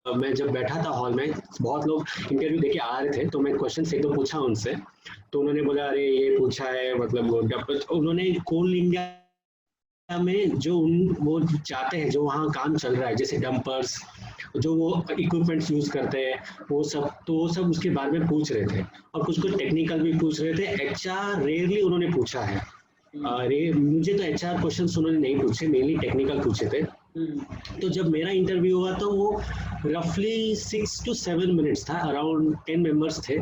मैं जब बैठा था हॉल में, बहुत लोग इंटरव्यू देके आ रहे थे, तो मैं क्वेश्चन एक दो पूछा उनसे, तो उन्होंने बोला अरे ये पूछा है, मतलब उन्होंने कोल इंडिया में जो वो चाहते हैं, जो वहाँ काम चल रहा है, जैसे डंपर्स, जो वो इक्विपमेंट्स यूज करते हैं, वो सब, तो वो सब उसके बारे में पूछ रहे थे, और कुछ टेक्निकल भी पूछ रहे थे। HR रेयरली उन्होंने पूछा है, अरे मुझे तो HR क्वेश्चंस उन्होंने नहीं पूछे, मेनली टेक्निकल पूछे थे। तो जब मेरा इंटरव्यू हुआ तो वो रफली 6 to 7 मिनट्स था, अराउंड 10 मेंबर्स थे,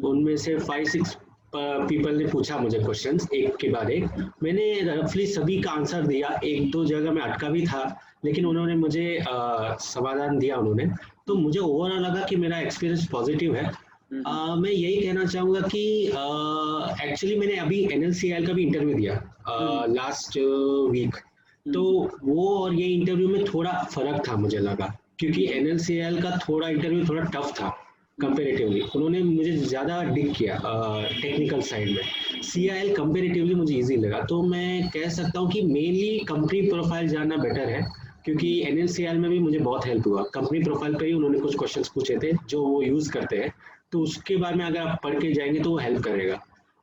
उनमें से 5-6 पीपल ने पूछा मुझे क्वेश्चंस एक के बाद एक, मैंने रफली सभी का आंसर दिया, एक दो जगह में अटका भी था, लेकिन उन्होंने मुझे समाधान दिया उन्होंने, तो मुझे ओवरऑल लगा कि मेरा एक्सपीरियंस पॉजिटिव है। मैं यही कहना चाहूँगा कि एक्चुअली मैंने अभी NLCIL का भी इंटरव्यू दिया लास्ट वीक, तो वो और ये इंटरव्यू में थोड़ा फर्क था मुझे लगा, क्योंकि NLCIL का थोड़ा इंटरव्यू थोड़ा टफ था कंपेरेटिवली, उन्होंने मुझे ज़्यादा डिग किया टेक्निकल साइड में। CIL कंपेरेटिवली मुझे इजी लगा, तो मैं कह सकता हूँ कि मेनली कंपनी प्रोफाइल जानना बेटर है, क्योंकि NLCIL में भी मुझे बहुत हेल्प हुआ, कंपनी प्रोफाइल पे ही उन्होंने कुछ क्वेश्चंस पूछे थे जो वो यूज़ करते हैं, तो उसके बारे में अगर आप पढ़ के जाएंगे तो वो हेल्प करेगा।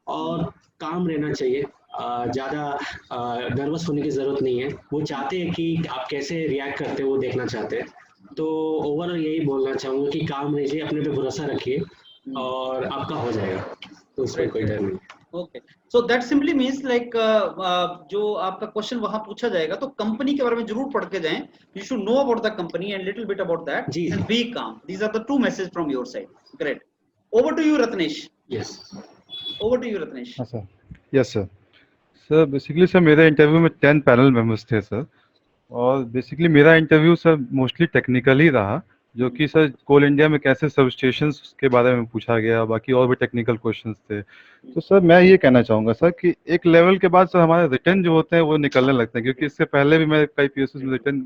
और काम रहना चाहिए, ज़्यादा नर्वस होने की ज़रूरत नहीं है, वो चाहते हैं कि आप कैसे रिएक्ट करते हो वो देखना चाहते हैं, तो ओवरऑल यही बोलना चाहूँगा कि काम रहिए, अपने पे भरोसा रखिए और आपका हो जाएगा, तो उसमें कोई डर नहीं। Okay, so that simply means like जो आपका क्वेश्चन वहां पूछा जाएगा तो कंपनी के बारे में जरूर पढ़ के जाएं, you should know about the company and little bit about that and be calm. These are the two message from your side. Great, over to you Ratnesh. Yes, over to you Ratnesh. Sir yes sir. Sir basically sir मेरे इंटरव्यू में 10 पैनल मेंबर्स थे सर, और बेसिकली मेरा इंटरव्यू सर मोस्टली टेक्निकल ही रहा, जो कि सर कोल इंडिया में कैसे सब स्टेशंस के बारे में पूछा गया, बाकी और भी टेक्निकल क्वेश्चंस थे। तो सर मैं ये कहना चाहूँगा सर कि एक लेवल के बाद सर हमारे रिटर्न जो होते हैं वो निकलने लगते हैं, क्योंकि इससे पहले भी मैं कई PSUs में रिटर्न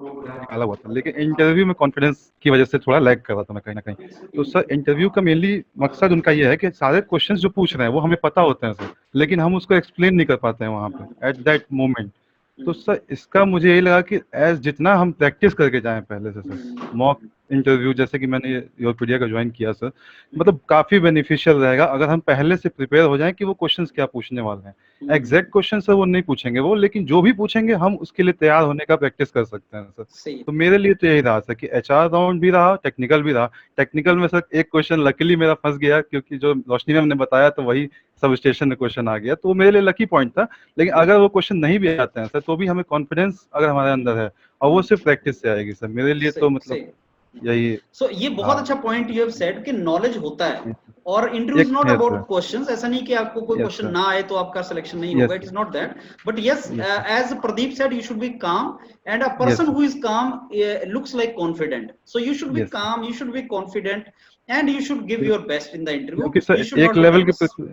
निकाला हुआ था, लेकिन इंटरव्यू में कॉन्फिडेंस की वजह से थोड़ा लैग कर रहा था मैं कहीं ना कहीं। तो सर इंटरव्यू का मेनली मकसद उनका ये है कि सारे क्वेश्चन जो पूछ रहे हैं वो हमें पता होते हैं सर, लेकिन हम उसको एक्सप्लेन नहीं कर पाते हैं वहाँ पे एट दैट मोमेंट। तो सर इसका मुझे यही लगा कि एज जितना हम प्रैक्टिस करके जाएं पहले से सर, मॉक इंटरव्यू जैसे कि मैंने योरपीडिया का ज्वाइन किया सर, मतलब काफ़ी बेनिफिशियल रहेगा अगर हम पहले से प्रिपेयर हो जाएं कि वो क्वेश्चंस क्या पूछने वाले हैं। एग्जैक्ट क्वेश्चन सर वो नहीं पूछेंगे वो, लेकिन जो भी पूछेंगे हम उसके लिए तैयार होने का प्रैक्टिस कर सकते हैं सर। तो मेरे लिए तो यही रहा सर कि HR राउंड भी रहा, टेक्निकल भी रहा। टेक्निकल में सर एक क्वेश्चन लकीली मेरा फंस गया, क्योंकि जो रोशनी मैम ने बताया तो वही सब स्टेशन में क्वेश्चन आ गया, तो वो मेरे लिए लकी पॉइंट था। लेकिन अगर वो क्वेश्चन नहीं भी आते हैं सर तो भी हमें कॉन्फिडेंस अगर हमारे अंदर है, और वो सिर्फ प्रैक्टिस से आएगी सर, मेरे लिए तो मतलब यही। सो ये बहुत अच्छा पॉइंट यू हैव सेड कि नॉलेज होता है, और interview is not about questions. ऐसा नहीं कि आपको कोई क्वेश्चन ना आए तो आपका सिलेक्शन नहीं होगा, it is not that. But yes, as Pradeep said, you should be calm, and a person who is calm looks like confident. So you should be calm, you should be confident, and you should give your best in the interview. क्योंकि सर एक लेवल के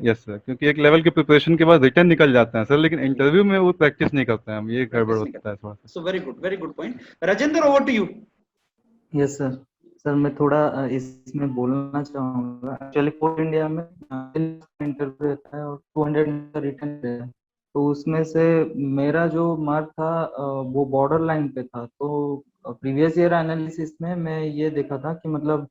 यस सर, क्योंकि एक लेवल के प्रिपरेशन के बाद रिटर्न निकल जाते हैं सर, लेकिन इंटरव्यू में वो प्रैक्टिस नहीं करते हैं हम, ये गड़बड़ होता है थोड़ा सा। So very good point. Rajendra, over to you. Yes sir. Sir मैं थोड़ा इसमें बोलना चाहूंगा। एक्चुअली कोल इंडिया में इंटरव्यू रहता है और 200 का रिटर्न रहता है। तो उसमें से मेरा जो मार्क था वो बॉर्डर लाइन पे था। तो प्रीवियस ईयर एनालिसिस में मैं ये देखा था कि मतलब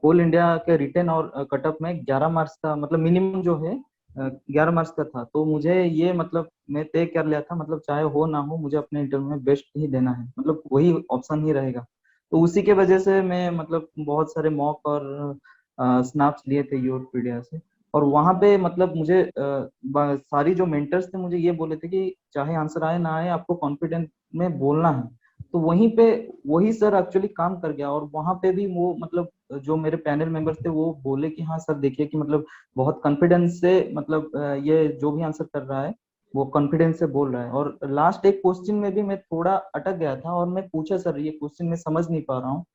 कोल इंडिया के रिटर्न और कटअप में 11 मार्क्स का मतलब मिनिमम जो है 11 मार्क्स का था। तो मुझे ये मतलब मैं तय कर लिया था, मतलब चाहे हो ना हो मुझे अपने इंटरव्यू में बेस्ट ही देना है, मतलब वही ऑप्शन ही रहेगा। तो उसी के वजह से मैं मतलब बहुत सारे मॉक और स्नैप्स लिए थे यूरोपीडिया से। और वहां पे मतलब मुझे सारी जो मेंटर्स थे मुझे ये बोले थे कि चाहे आंसर आए ना आए आपको कॉन्फिडेंस में बोलना है। तो वहीं पे वही सर एक्चुअली काम कर गया। और वहां पे भी वो मतलब जो मेरे पैनल मेंबर्स थे वो बोले कि हाँ सर देखिए कि मतलब बहुत कॉन्फिडेंस से मतलब ये जो भी आंसर कर रहा है वो कॉन्फिडेंस से बोल रहा है। और लास्ट एक क्वेश्चन में भी मैं थोड़ा अटक गया था और मैं पूछा सर ये क्वेश्चन मैं समझ नहीं पा रहा हूँ।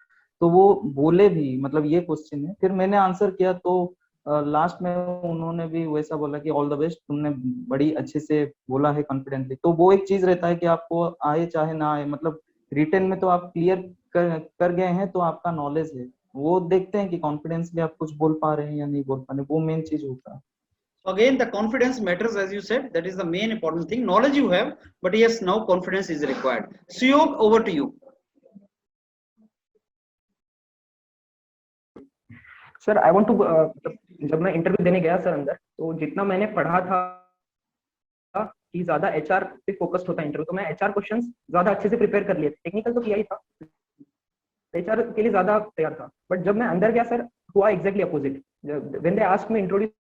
तो वो बोले भी मतलब ये क्वेश्चन है, फिर मैंने आंसर किया तो लास्ट में उन्होंने भी वैसा बोला कि ऑल द बेस्ट, तुमने बड़ी अच्छे से बोला है कॉन्फिडेंटली। तो वो एक चीज रहता है कि आपको आए चाहे ना आए, मतलब रिटर्न में तो आप क्लियर कर गए हैं तो आपका नॉलेज है। वो देखते हैं कि कॉन्फिडेंस में आप कुछ बोल पा रहे हैं या नहीं बोल पा रहे, वो मेन चीज होता है। So again, the confidence matters, as you said. That is the main important thing. Knowledge you have, but yes, now confidence is required. Suyog, over to you. Sir I want to, जब मैं इंटरव्यू देने गया सर अंदर, तो जितना मैंने पढ़ा था कि ज्यादा एचआर पे फोकस्ड होता है इंटरव्यू, तो मैं एचआर क्वेश्चंस ज्यादा अच्छे से प्रिपेयर कर लिए थे। टेक्निकल तो किया ही था, एचआर के लिए ज्यादा तैयार था। बट जब मैं अंदर गया सर हुआ exactly opposite. When they asked me introduce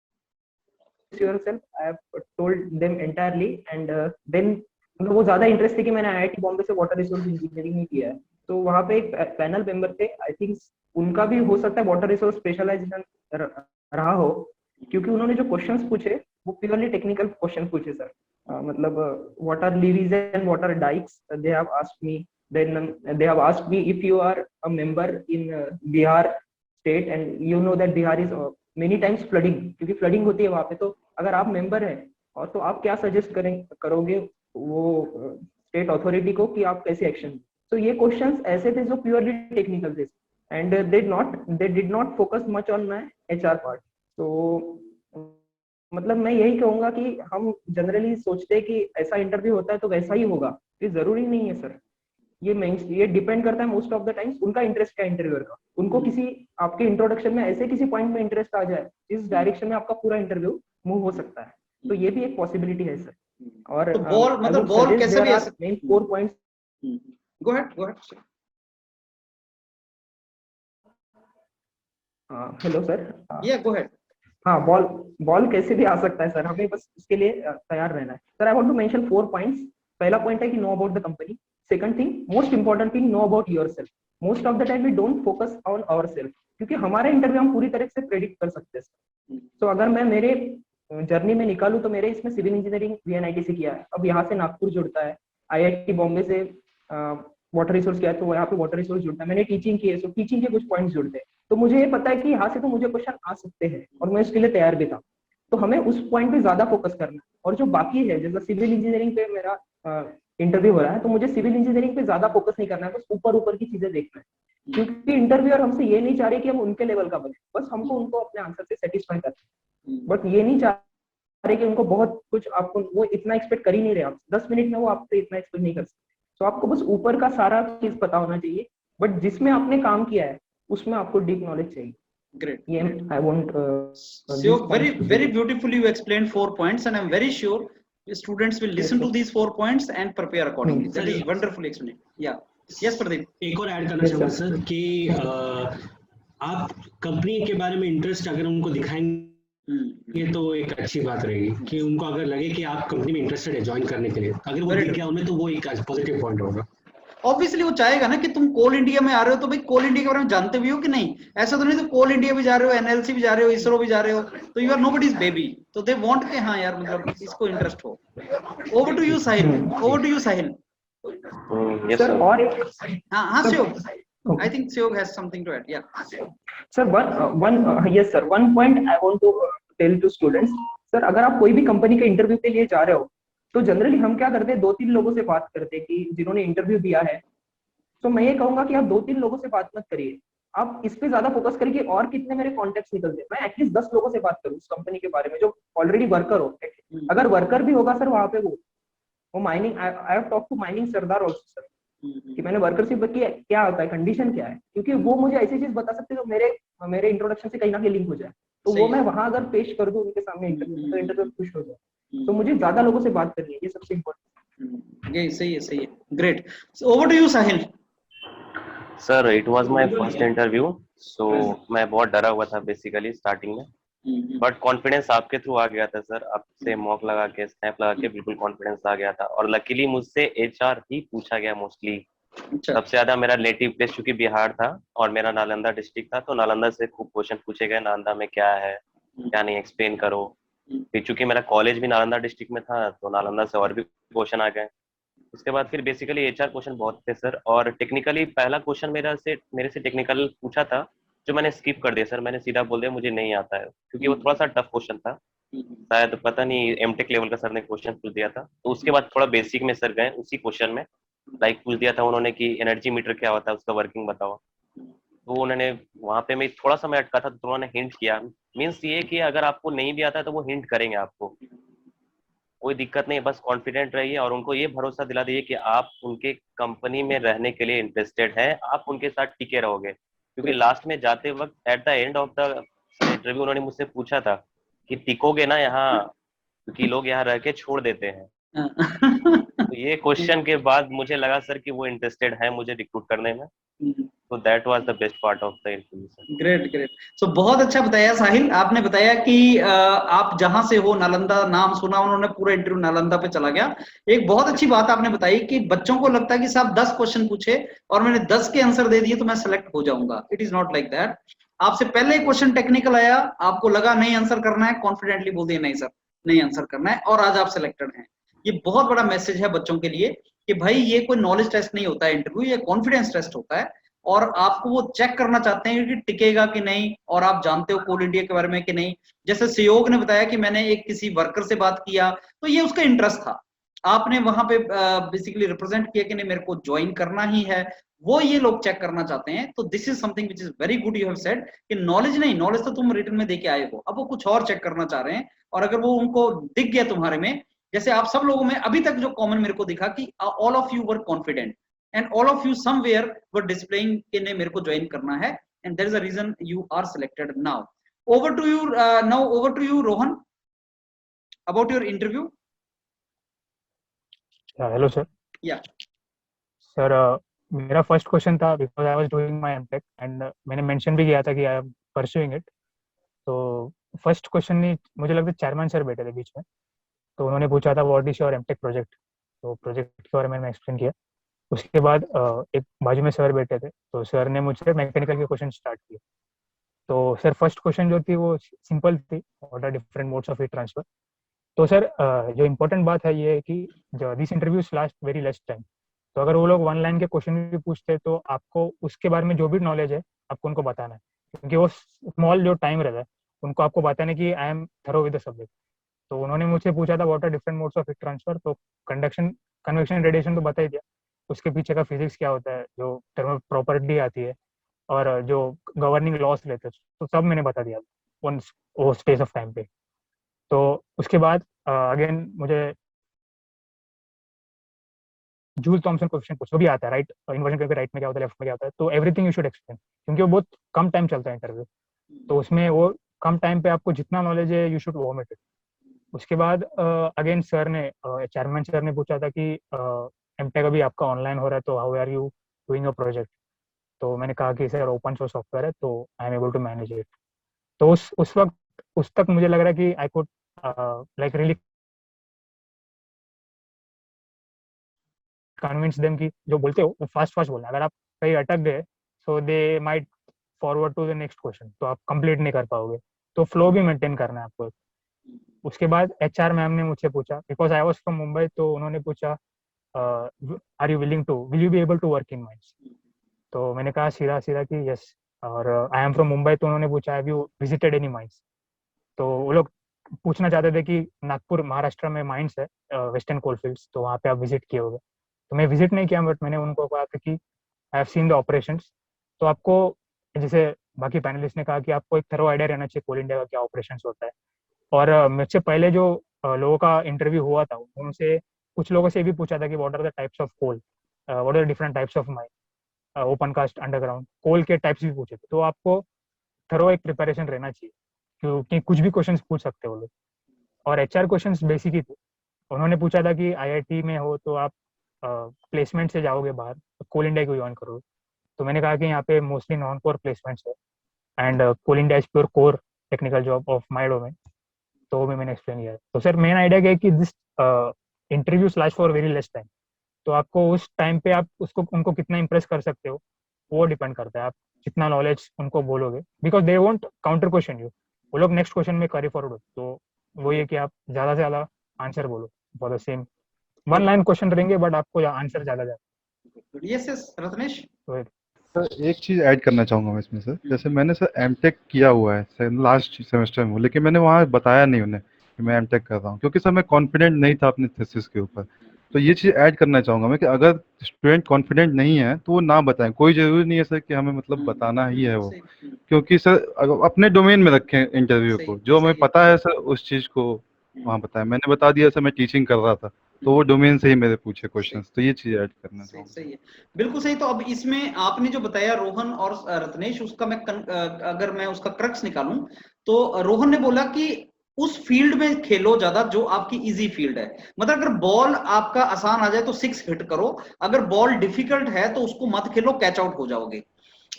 yourself, I have told them entirely and then वो ज्यादा इंटरेस्ट थे कि मैंने आईआईटी बॉम्बे से वाटर रिसोर्स इंजीनियरिंग ही किया है। तो वहां पे एक पैनल मेंबर थे, आई थिंक उनका भी हो सकता है वाटर रिसोर्स स्पेशलाइजेशन रहा हो, क्योंकि उन्होंने जो क्वेश्चंस पूछे वो प्योरली टेक्निकल क्वेश्चन पूछे सर। मतलब what are levees and what are dikes, they have asked me. Then they have asked me if you are a member in Bihar state and you know that Bihar is many times flooding, क्योंकि फ्लडिंग होती है वहां पे। तो अगर आप मेंबर हैं और तो आप क्या सजेस्ट करोगे वो स्टेट अथॉरिटी को कि आप कैसे एक्शन। तो ये क्वेश्चंस ऐसे थे जो प्योरली टेक्निकल थे and they did not focus much on my HR part. तो मतलब मैं यही कहूंगा कि हम जनरली सोचते हैं कि ऐसा इंटरव्यू होता है तो वैसा ही होगा, ये जरूरी नहीं है सर। ये डिपेंड करता है मोस्ट ऑफ द टाइम्स उनका इंटरेस्ट क्या इंटरव्यूअर का। उनको किसी आपके इंट्रोडक्शन में ऐसे किसी पॉइंट में इंटरेस्ट आ जाए जिस डायरेक्शन में आपका पूरा इंटरव्यू मूव हो सकता है। तो ये भी एक पॉसिबिलिटी है सर। और तो बॉल मतलब बॉल कैसे भी ऐसे main 4 points. Go ahead. Hello sir. या गो अहेड। हाँ, बॉल कैसे भी आ सकता है सर, हमें बस उसके लिए तैयार रहना है sir. I want to mention 4 points. पहला पॉइंट है कि know about the company. Second thing, most important thing, know about yourself. Most of the time we don't focus on ourselves, क्योंकि हमारा इंटरव्यू हम पूरी तरह से प्रेडिक्ट कर सकते हैं। तो अगर मैं मेरे जर्नी में निकालूं तो मेरे इसमें सिविल इंजीनियरिंग वीएनआईटी से किया है, अब यहाँ से नागपुर जुड़ता है। आईआईटी बॉम्बे से वाटर रिसोर्स किया है तो यहाँ पे वाटर रिसोर्स जुड़ता है। मैंने टीचिंग की है तो टीचिंग के कुछ पॉइंट्स जुड़ते हैं। तो मुझे ये पता है कि यहाँ से तो मुझे क्वेश्चन आ सकते हैं और मैं उसके लिए तैयार भी था। तो हमें उस पॉइंट पे ज्यादा फोकस करना है। और जो बाकी है, जैसे सिविल इंजीनियरिंग पे मेरा इंटरव्यू हो रहा है, तो मुझे सिविल इंजीनियरिंग पे ज्यादा फोकस नहीं करना है, बस ऊपर की चीजें देखना है। क्योंकि इंटरव्यूअर हमसे ये नहीं चाह रहे कि हम उनके लेवल का बने, बस हमको उनको अपने आंसर से सेटिस्फाई करना है। बट ये नहीं चाह रहे कि उनको बहुत कुछ आपको वो इतना एक्सपेक्ट कर ही नहीं रहे। आप 10 मिनट में वो आपसे इतना एक्सपेक्ट नहीं कर सकते। तो आपको बस ऊपर का सारा चीज पता होना चाहिए, बट जिसमें आपने काम किया है उसमें आपको डीप नॉलेज चाहिए। Great. Yeah, I want. So very beautifully you explained 4 points, and I'm very sure the students will listen to these 4 points and prepare accordingly. That is wonderfully explained. Yeah. Yes, Pradeep. एक और ऐड करना चाहूंगा सर कि आप कंपनी के बारे में इंटरेस्ट अगर उनको दिखाएंगे तो एक अच्छी बात रहेगी कि उनको अगर लगे कि आप कंपनी में इंटरेस्टेड है ज्वाइन करने के लिए, अगर वो दिख गया उन्हें तो वो एक पॉजिटिव पॉइंट होगा। ऑब्वियसली वो चाहेगा ना कि तुम कोल इंडिया में आ रहे हो तो भाई कोल इंडिया के बारे में जानते भी हो कि नहीं। ऐसा तो नहीं तो कोल इंडिया भी जा रहे हो, एनएलसी भी जा रहे हो, इसरो भी जा रहे हो, तो यू आर नोबडीज बेबी। तो दे वांट के हाँ यार मतलब इसको इंटरेस्ट हो। Over to you Sahil. Yes, sir sir. और एक हाँ Syog, I think Syog has something to add. Yeah. Sir yes sir, one point I want to tell to students. Sir अगर आप कोई भी कंपनी के इंटरव्यू के लिए जा रहे हो तो जनरली हम क्या करते हैं, 2-3 लोगों से बात करते हैं कि जिन्होंने इंटरव्यू दिया है। तो मैं ये कहूंगा कि आप 2-3 लोगों से बात मत करिए, आप इस पे ज्यादा फोकस करें कि और कितने मेरे कॉन्टेक्ट निकलते हैं, मैं एटलीस्ट 10 लोगों से बात करूं उस कंपनी के बारे में जो ऑलरेडी वर्कर हो। अगर वर्कर भी होगा सर वहां पे वो mining, I have talk to mining सरदार ऑल्सो सर, कि मैंने वर्करशिप की क्या होता है, कंडीशन क्या है, क्योंकि वो मुझे ऐसी चीज बता सकते हैं जो मेरे इंट्रोडक्शन से कहीं ना कहीं लिंक हो जाए, तो वो मैं वहां अगर पेश कर दूं उनके सामने इंटरव्यू में, तो इंटरव्यू खुश हो जाए। तो मुझे ज्यादा लोगों से बात करनी है, ये सबसे इम्पोर्टेंट। ये सही है, great. Over to you Sahil. Sir it was my first interview, so मैं बहुत डरा हुआ था बेसिकली स्टार्टिंग में, बट कॉन्फिडेंस आपके थ्रू आ गया था सर, आपसे मॉक लगा के स्नैप लगा के बिल्कुल कॉन्फिडेंस आ गया था, और लकीली मुझसे एचआर ही पूछा गया मोस्टली। सबसे ज्यादा मेरा नेटिव प्लेस चूंकि बिहार था और मेरा नालंदा डिस्ट्रिक्ट था, तो नालंदा से खूब क्वेश्चन पूछे गए, नालंदा में क्या है क्या नहीं एक्सप्लेन करो। फिर चूंकि मेरा कॉलेज भी नालंदा डिस्ट्रिक्ट में था, तो नालंदा से और भी क्वेश्चन आ गए। उसके बाद फिर बेसिकली एचआर क्वेश्चन बहुत थे सर, और टेक्निकली पहला क्वेश्चन मेरे से टेक्निकल पूछा था, जो मैंने स्किप कर दिया सर, मैंने सीधा बोल दिया मुझे नहीं आता है, क्योंकि वो थोड़ा सा टफ क्वेश्चन था, शायद पता नहीं एमटेक लेवल का सर ने क्वेश्चन पूछ दिया था। तो उसके बाद थोड़ा बेसिक में सर गए उसी क्वेश्चन में, लाइक पूछ दिया था उन्होंने कि एनर्जी मीटर क्या होता है, उसका वर्किंग बताओ। तो उन्होंने वहां पे मैं थोड़ा सा मैं अटका था, तो उन्होंने हिंट किया, मीन्स ये कि अगर आपको नहीं भी आता है तो वो हिंट करेंगे आपको, कोई दिक्कत नहीं, बस कॉन्फिडेंट रहिए और उनको ये भरोसा दिला दीजिए कि आप उनके कंपनी में रहने के लिए इंटरेस्टेड हैं, आप उनके साथ टिके रहोगे। क्योंकि लास्ट में जाते वक्त at the end of the interview उन्होंने मुझसे पूछा था कि टिकोगे ना यहाँ, क्योंकि लोग यहाँ रह के छोड़ देते हैं। तो ये क्वेश्चन के बाद मुझे लगा सर कि वो इंटरेस्टेड है मुझे रिक्रूट करने में, तो that was the best part of the interview. Great. So बहुत अच्छा बताया साहिल, आपने बताया कि आप जहां से हो, नालंदा नाम सुना उन्होंने, पूरा इंटरव्यू नालंदा पे चला गया। एक बहुत अच्छी बात आपने बताई कि बच्चों को लगता है कि साहब 10 क्वेश्चन पूछे और मैंने 10 के आंसर दे दिए तो मैं सेलेक्ट हो जाऊंगा। It is not like that. आपसे पहले क्वेश्चन टेक्निकल आया, आपको लगा नहीं आंसर करना है, कॉन्फिडेंटली बोल दिया नहीं सर नहीं आंसर करना है, और आज आप सिलेक्टेड हैं। ये बहुत बड़ा मैसेज है बच्चों के लिए कि भाई ये कोई नॉलेज टेस्ट नहीं होता है इंटरव्यू, ये कॉन्फिडेंस टेस्ट होता है, और आपको वो चेक करना चाहते हैं कि टिकेगा कि नहीं, और आप जानते हो कोल इंडिया के बारे में कि नहीं। जैसे सहयोग ने बताया कि मैंने एक किसी वर्कर से बात किया, तो ये उसका इंटरेस्ट था, आपने वहां पे बेसिकली रिप्रेजेंट किया कि नहीं मेरे को ज्वाइन करना ही है, वो ये लोग चेक करना चाहते हैं। तो this is something which is very good you have said कि नॉलेज नहीं, नॉलेज तो तुम रिटर्न में देके आए हो, अब वो कुछ और चेक करना चाह रहे हैं। और अगर वो उनको दिख गया तुम्हारे में, जैसे आप सब लोगों में अभी तक जो कॉमन मेरे को दिखा कि all of you were confident and all of you somewhere were displaying कि नहीं मेरे को ज्वाइन करना है, and there is a reason you are selected now. Over to you now, over to you Rohan, about your interview. Hello sir. Yeah sir, मेरा फर्स्ट क्वेश्चन था because I was doing my MTech and मैंने मेंशन भी किया था कि आई एम परस्यूइंग इट। तो फर्स्ट क्वेश्चन में मुझे लगता है चेयरमैन सर बैठे थे बीच में, तो उन्होंने पूछा था what is your MTech project, तो प्रोजेक्ट के बारे में मैंने एक्सप्लेन किया। उसके बाद एक बाजू में सर बैठे थे, तो सर ने मुझसे मैकेनिकल के क्वेश्चन स्टार्ट किए। तो सर फर्स्ट क्वेश्चन जो थी वो सिंपल थी, what are different modes of heat transfer. तो सर जो इम्पोर्टेंट बात है ये है कि जो this interviews last very less time, तो अगर वो लोग वन लाइन के क्वेश्चन भी पूछते तो आपको उसके बारे में जो भी नॉलेज है आपको उनको बताना है, क्योंकि वो स्मॉल जो टाइम रहता है उनको आपको बताने की I am thorough with the subject. तो उन्होंने मुझसे पूछा था what are different modes of heat transfer, तो कंडक्शन कन्वेक्शन रेडिएशन तो बता ही दिया, उसके पीछे का फिजिक्स क्या होता है, जो थर्मल प्रॉपर्टी आती है और जो गवर्निंग लॉस रहते हैं, तो सब मैंने बता दिया वो स्पेस ऑफ टाइम पे। तो उसके बाद अगेन मुझे जूल थॉमसन कोएफिशिएंट पूछो भी आता है, राइट इन्वर्जन करके राइट में क्या होता है, लेफ्ट में क्या होता है, तो एवरीथिंग यू शुड एक्सप्लेन, क्योंकि वो बहुत कम टाइम चलता है इंटरव्यू, तो उसमें वो कम टाइम पे आपको जितना नॉलेज है यू शुड वॉमिट इट। उसके बाद अगेन सर ने चेयरमैन सर ने पूछा था कि एमटेक अभी आपका ऑनलाइन हो रहा है, तो how are you doing a project. तो मैंने कहा कि सर ओपन सोर्स सॉफ्टवेयर है तो I am able to manage it. तो उस वक्त उस तक मुझे लग रहा है कि I could like really convince them कि जो बोलते हो वो फास्ट बोलना, अगर आप कहीं अटक गए so they might forward to the next question, तो आप कंप्लीट नहीं कर पाओगे, तो फ्लो भी मेंटेन करना है आपको। उसके बाद एचआर मैम ने मुझसे पूछा, because I was from Mumbai, तो उन्होंने पूछा are you will you be able to work in mines. तो मैंने कहा सीधा कि यस, और आई एम फ्रॉम मुंबई, तो उन्होंने पूछा have you visited any mines. तो वो लोग पूछना चाहते थे कि नागपुर महाराष्ट्र में माइंस है वेस्टर्न कोलफील्ड्स, तो वहाँ पे आप विजिट किए होगे। तो मैं विजिट नहीं किया, बट मैंने उनको कहा था कि I have seen the operations. तो आपको जैसे बाकी पैनलिस्ट ने कहा कि आपको एक थरो आइडिया रहना चाहिए कोल इंडिया का क्या ऑपरेशन होता है। और मुझसे पहले जो लोगों का इंटरव्यू हुआ था उनसे कुछ लोगों से भी पूछा था कि what are the types of coal, what are different types of mine, open cast, underground coal के टाइप्स भी पूछे थे। तो आपको थरो एक प्रिपरेशन रहना चाहिए क्योंकि कुछ भी क्वेश्चंस पूछ सकते हो लोग। और एचआर क्वेश्चंस बेसिक ही थे। उन्होंने पूछा था कि आईआईटी में हो तो आप प्लेसमेंट से जाओगे बाहर तो कोल इंडिया को ज्वाइन करोगे। तो मैंने कहा कि यहाँ पे मोस्टली नॉन कोर प्लेसमेंट्स है and Coal India is pure core technical job of my domain. तो वो भी मैंने एक्सप्लेन किया। तो सर मेन आइडिया क्या है कि this interview last for very less time. तो आपको उस टाइम पे आप उनको कितना इंप्रेस कर सकते हो वो डिपेंड करता है। आप जितना नॉलेज उनको बोलोगे, because they won't counter question you, वो लोग नेक्स्ट क्वेश्चन में कैरी फॉरवर्ड। तो वो ये कि आप ज्यादा से ज्यादा आंसर बोलो for the same one line question रहेंगे बट आपको आंसर ज्यादा ज्यादा। यस रत्नेश। सर एक चीज ऐड करना चाहूंगा मैं इसमें सर। जैसे मैंने सर एमटेक किया हुआ है लास्ट सेमेस्टर में, लेकिन मैंने वहाँ बताया नहीं उन्हें कि मैं एमटेक कर रहा हूँ, क्योंकि सर मैं कॉन्फिडेंट नहीं था अपने थीसिस के ऊपर। तो ये चीज ऐड करना चाहूंगा मैं कि अगर स्टूडेंट कॉन्फिडेंट नहीं है तो वो ना बताएं। कोई जरूरी नहीं है सर कि हमें मतलब बताना ही है वो, क्योंकि सर अपने डोमेन में रखें इंटरव्यू को, जो हमें पता है सर उस चीज को वहाँ बताएं। मैंने बता दिया सर मैं टीचिंग कर रहा था तो वो डोमेन से ही मेरे पूछे क्वेश्चंस। तो ये चीज ऐड करना चाहूंगा। सही है, बिल्कुल सही। तो अब इसमें आपने जो बताया रोहन और रत्नेश, उसका मैं अगर मैं उसका क्रक्स निकालूं तो रोहन ने बोला कि उस फील्ड में खेलो ज्यादा जो आपकी इजी फील्ड है। मतलब अगर बॉल आपका आसान आ जाए तो 6 हिट करो, अगर बॉल डिफिकल्ट है तो उसको मत खेलो, कैच आउट हो जाओगे।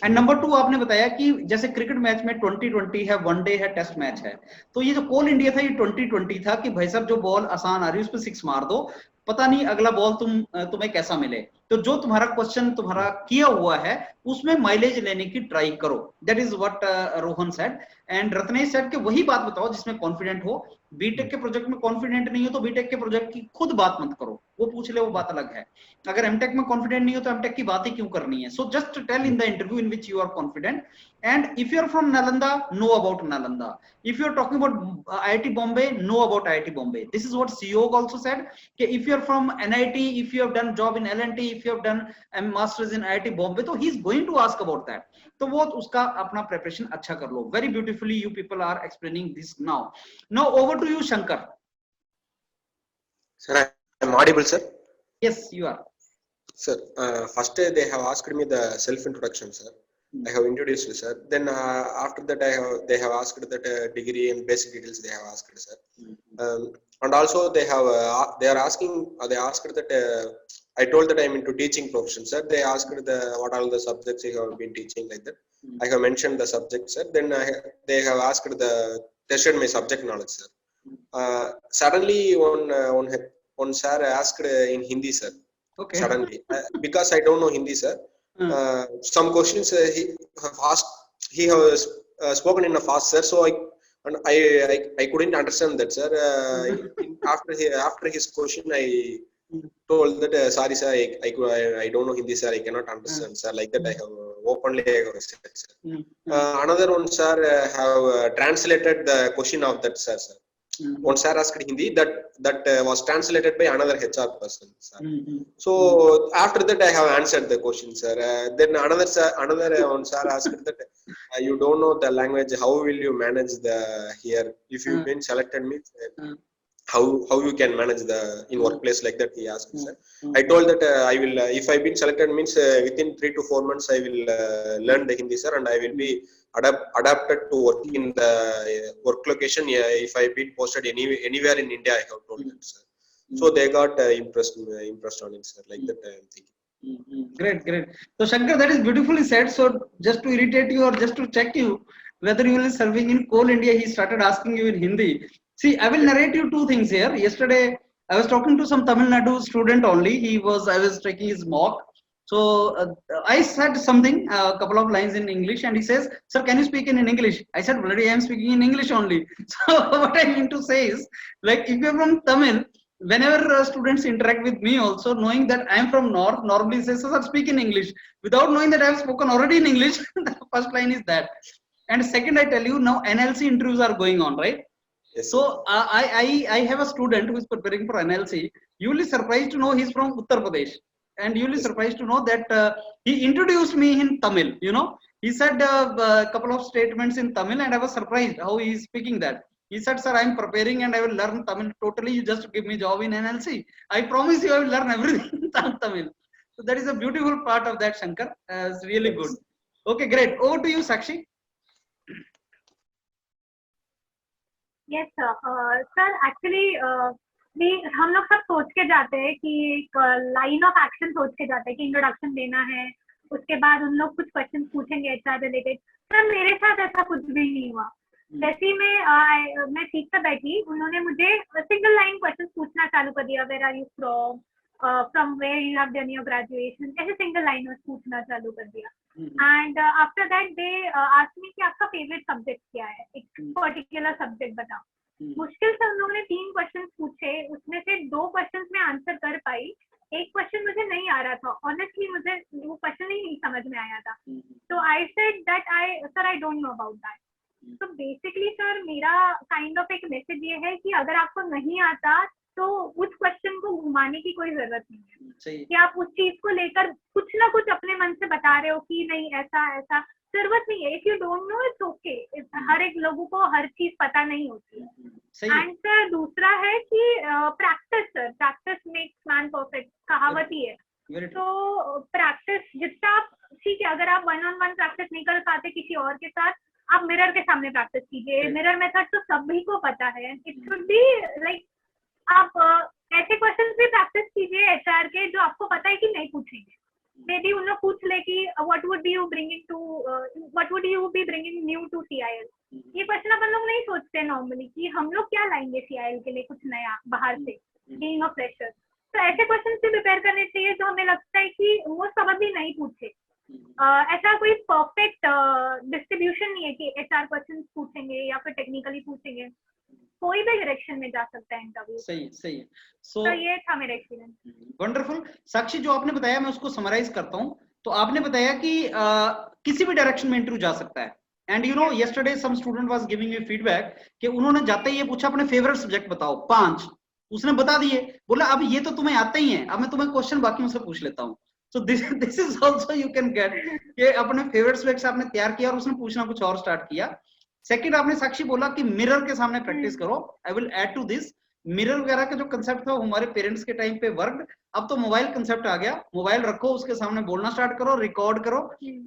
एंड नंबर 2 आपने बताया कि जैसे क्रिकेट मैच में 20-20 है, वनडे है, टेस्ट मैच है। तो ये जो कोल इंडिया था ये 20-20 था कि भाई साहब जो बॉल आसान आ रही है उस पर 6 मार दो, पता नहीं अगला बॉल तुम्हें कैसा मिले। तो जो तुम्हारा क्वेश्चन तुम्हारा किया हुआ है उसमें माइलेज लेने की ट्राई करो। That is what Rohan said. And Ratnesh said कि वही बात बताओ जिसमें कॉन्फिडेंट हो। बीटेक के प्रोजेक्ट में कॉन्फिडेंट नहीं हो तो बीटेक के प्रोजेक्ट की खुद बात मत करो, वो पूछ ले, वो बात अलग है। अगर एमटेक में कॉन्फिडेंट नहीं हो तो एमटेक की बात ही क्यों करनी है। So just tell in the interview in which you are confident. And if you are from Nalanda, know about Nalanda. If you are talking about IIT Bombay, know about IIT Bombay. This is what CEO also said. If you are from NIT, if you have done job in L&T, if you have done a masters in IIT Bombay, तो he is going to ask about that. तो वो उसका अपना preparation अच्छा कर लो. Very beautifully you people are explaining this now. Now over to you, Shankar. Sir, I am audible, sir? Yes, you are. Sir, first they have asked me the self introduction, sir. I have introduced, sir. Then after that, they have asked that degree and basic details. They have asked, sir. And also they asked that I told that I am into teaching profession, sir. They asked what are the subjects you have been teaching, like that. I have mentioned the subject, sir. Then they have asked tested my subject knowledge, sir. Suddenly one sir asked in Hindi, sir. Okay. Suddenly, because I don't know Hindi, sir. Some questions he has spoken in a fast, sir. So I couldn't understand that, sir. After his question, I told that sorry, sir. I don't know Hindi, sir. I cannot understand, sir. Like that, I have openly said, sir. Another one, sir, have translated the question of that, sir. One sir asked Hindi that was translated by another HR person, sir. So after that I have answered the question, sir. Then another one sir asked that you don't know the language, how will you manage the here if you've been selected, means how you can manage the in workplace, like that he asked, sir. I told that I will if I've been selected, means within 3 to 4 months I will learn the Hindi, sir, and I will be adapted to work in the work location if I been posted anywhere in India, I have told them, sir. So they got impressed on it, sir, like that I am thinking. Great. So Shankar, that is beautifully said. So just to irritate you or just to check you whether you will be serving in Coal India, he started asking you in Hindi. See, I will narrate you 2 things here. Yesterday I was talking to some Tamil Nadu student only. I was taking his mock. So I said something, a couple of lines in English, and he says, "Sir, can you speak in English?" I said, "Already I am speaking in English only." So what I mean to say is, like, if you're from Tamil, whenever students interact with me, also knowing that I am from North, normally says, "Sir, speak in English," without knowing that I have spoken already in English. The first line is that. And second, I tell you now, NLC interviews are going on, right? Yes, so I have a student who is preparing for NLC. You will be surprised to know he's from Uttar Pradesh. And you will be surprised to know that he introduced me in Tamil, He said a couple of statements in Tamil, and I was surprised how he is speaking that. He said, "Sir, I am preparing and I will learn Tamil totally. You just give me job in NLC. I promise you, I will learn everything in Tamil." So that is a beautiful part of that, Shankar. It's really good. Okay, great. Over to you, Sakshi. Yes, sir. Sir, actually, हम लोग सब सोच के जाते हैं कि एक लाइन ऑफ एक्शन सोच के जाते हैं कि इंट्रोडक्शन देना है, उसके बाद उन लोग कुछ क्वेश्चन पूछेंगे एचआर रिलेटेड। सर मेरे साथ ऐसा कुछ भी नहीं हुआ। जैसे ही मैं सीट पे बैठी, उन्होंने मुझे सिंगल लाइन क्वेश्चन पूछना चालू कर दिया, where are you from where you have done your graduation, ऐसे सिंगल लाइन में पूछना चालू कर दिया। And after that they asked me कि आपका फेवरेट सब्जेक्ट क्या है, एक पर्टिकुलर सब्जेक्ट बताओ। मुश्किल से उन लोगों ने 3 क्वेश्चन पूछे, उसमें से 2 क्वेश्चन में आंसर कर पाई, एक क्वेश्चन मुझे नहीं आ रहा था। ऑनेस्टली मुझे वो क्वेश्चन ही नहीं समझ में आया था। तो I said that I don't know about that. तो बेसिकली सर मेरा काइंड ऑफ एक मैसेज ये है कि अगर आपको नहीं आता तो उस क्वेश्चन को घुमाने की कोई जरूरत नहीं है कि आप उस चीज को लेकर कुछ ना कुछ अपने मन से बता रहे हो कि नहीं ऐसा ऐसा, जरूरत नहीं है। If you don't know it's okay. हर एक लोगों को हर चीज पता नहीं होती है। एंड सर दूसरा है कि practice, sir practice makes man perfect, कहावत ही है। तो प्रैक्टिस जितना आप, ठीक है, अगर आप 1-on-1 प्रैक्टिस नहीं कर पाते किसी और के साथ, आप मिरर के सामने प्रैक्टिस कीजिए। मिरर मेथड तो सभी को पता है। इट शुड बी लाइक आप ऐसे क्वेश्चंस भी प्रैक्टिस कीजिए एचआर के जो आपको पता है कि नहीं पूछेंगे। मे बी उन लोग पूछ ले कि what would you be bringing new to CIL. ये क्वेश्चन अपन लोग नहीं सोचते नॉर्मली कि हम लोग क्या लाएंगे सीआईएल के लिए कुछ नया बाहर से, बीइंग अ फ्रेशर। तो ऐसे क्वेश्चन भी प्रिपेयर करने चाहिए जो हमें लगता है कि मोस्ट प्रोबेबली नहीं पूछे। ऐसा कोई परफेक्ट डिस्ट्रीब्यूशन नहीं है कि एचआर क्वेश्चन पूछेंगे या फिर टेक्निकली पूछेंगे, कोई भी डायरेक्शन में जा सकता है इंटरव्यू। सही है। तो ये था मेरा एक्सपीरियंस। वंडरफुल। साक्षी, जो आपने बताया मैं उसको समराइज करता हूँ। तो आपने बताया कि किसी भी डायरेक्शन में इंटरव्यू जा सकता है। And you know yesterday some student was giving me feedback कि उन्होंने जाते ही ये पूछा अपने फेवरेट सब्जेक्ट बताओ 5, उसने बता दिए, बोला अब ये तो तुम्हें आते ही है, अब मैं तुम्हें क्वेश्चन बाकी से पूछ लेता हूँ। So this is also you can get कि अपने फेवरेट सब्जेक्ट आपने तैयार किया और उसने पूछना कुछ और स्टार्ट किया। सेकंड, आपने साक्षी बोला कि मिरर के सामने प्रैक्टिस करो। I will add to this, mirror वगैरह का जो कंसेप्ट था वो हमारे पेरेंट्स के टाइम पे वर्क, अब तो मोबाइल कंसेप्ट आ गया। मोबाइल रखो, उसके सामने बोलना स्टार्ट करो, रिकॉर्ड करो।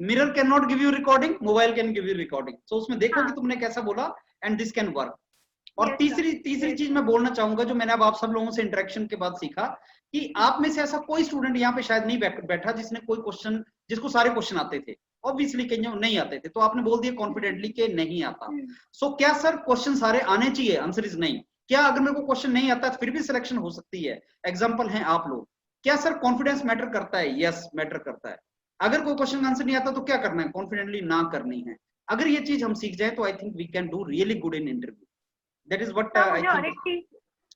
Mirror can not give you recording, mobile can give you recording. So उसमें देखो कि तुमने कैसा बोला एंड दिस कैन वर्क। और तीसरी चीज मैं बोलना चाहूंगा जो मैंने अब आप सब लोगों से इंटरेक्शन के बाद सीखा कि आप में से ऐसा कोई स्टूडेंट यहाँ पे शायद नहीं बैठा जिसने कोई क्वेश्चन, जिसको सारे क्वेश्चन आते थे। ऑब्वियसली कहीं नहीं आते थे, तो आपने बोल दिया कॉन्फिडेंटली कि नहीं आता। सो क्या सर क्वेश्चन सारे आने चाहिए? आंसर इज नहीं। क्या अगर मेरे को क्वेश्चन नहीं आता फिर भी सिलेक्शन हो सकती है? एग्जाम्पल है आप लोग। क्या सर कॉन्फिडेंस मैटर करता है? यस, मैटर करता है। अगर कोई क्वेश्चन आंसर नहीं आता तो क्या करना है? कॉन्फिडेंटली ना करनी है। अगर ये चीज हम सीख जाए तो I think we can do really good in interview. That is what I think.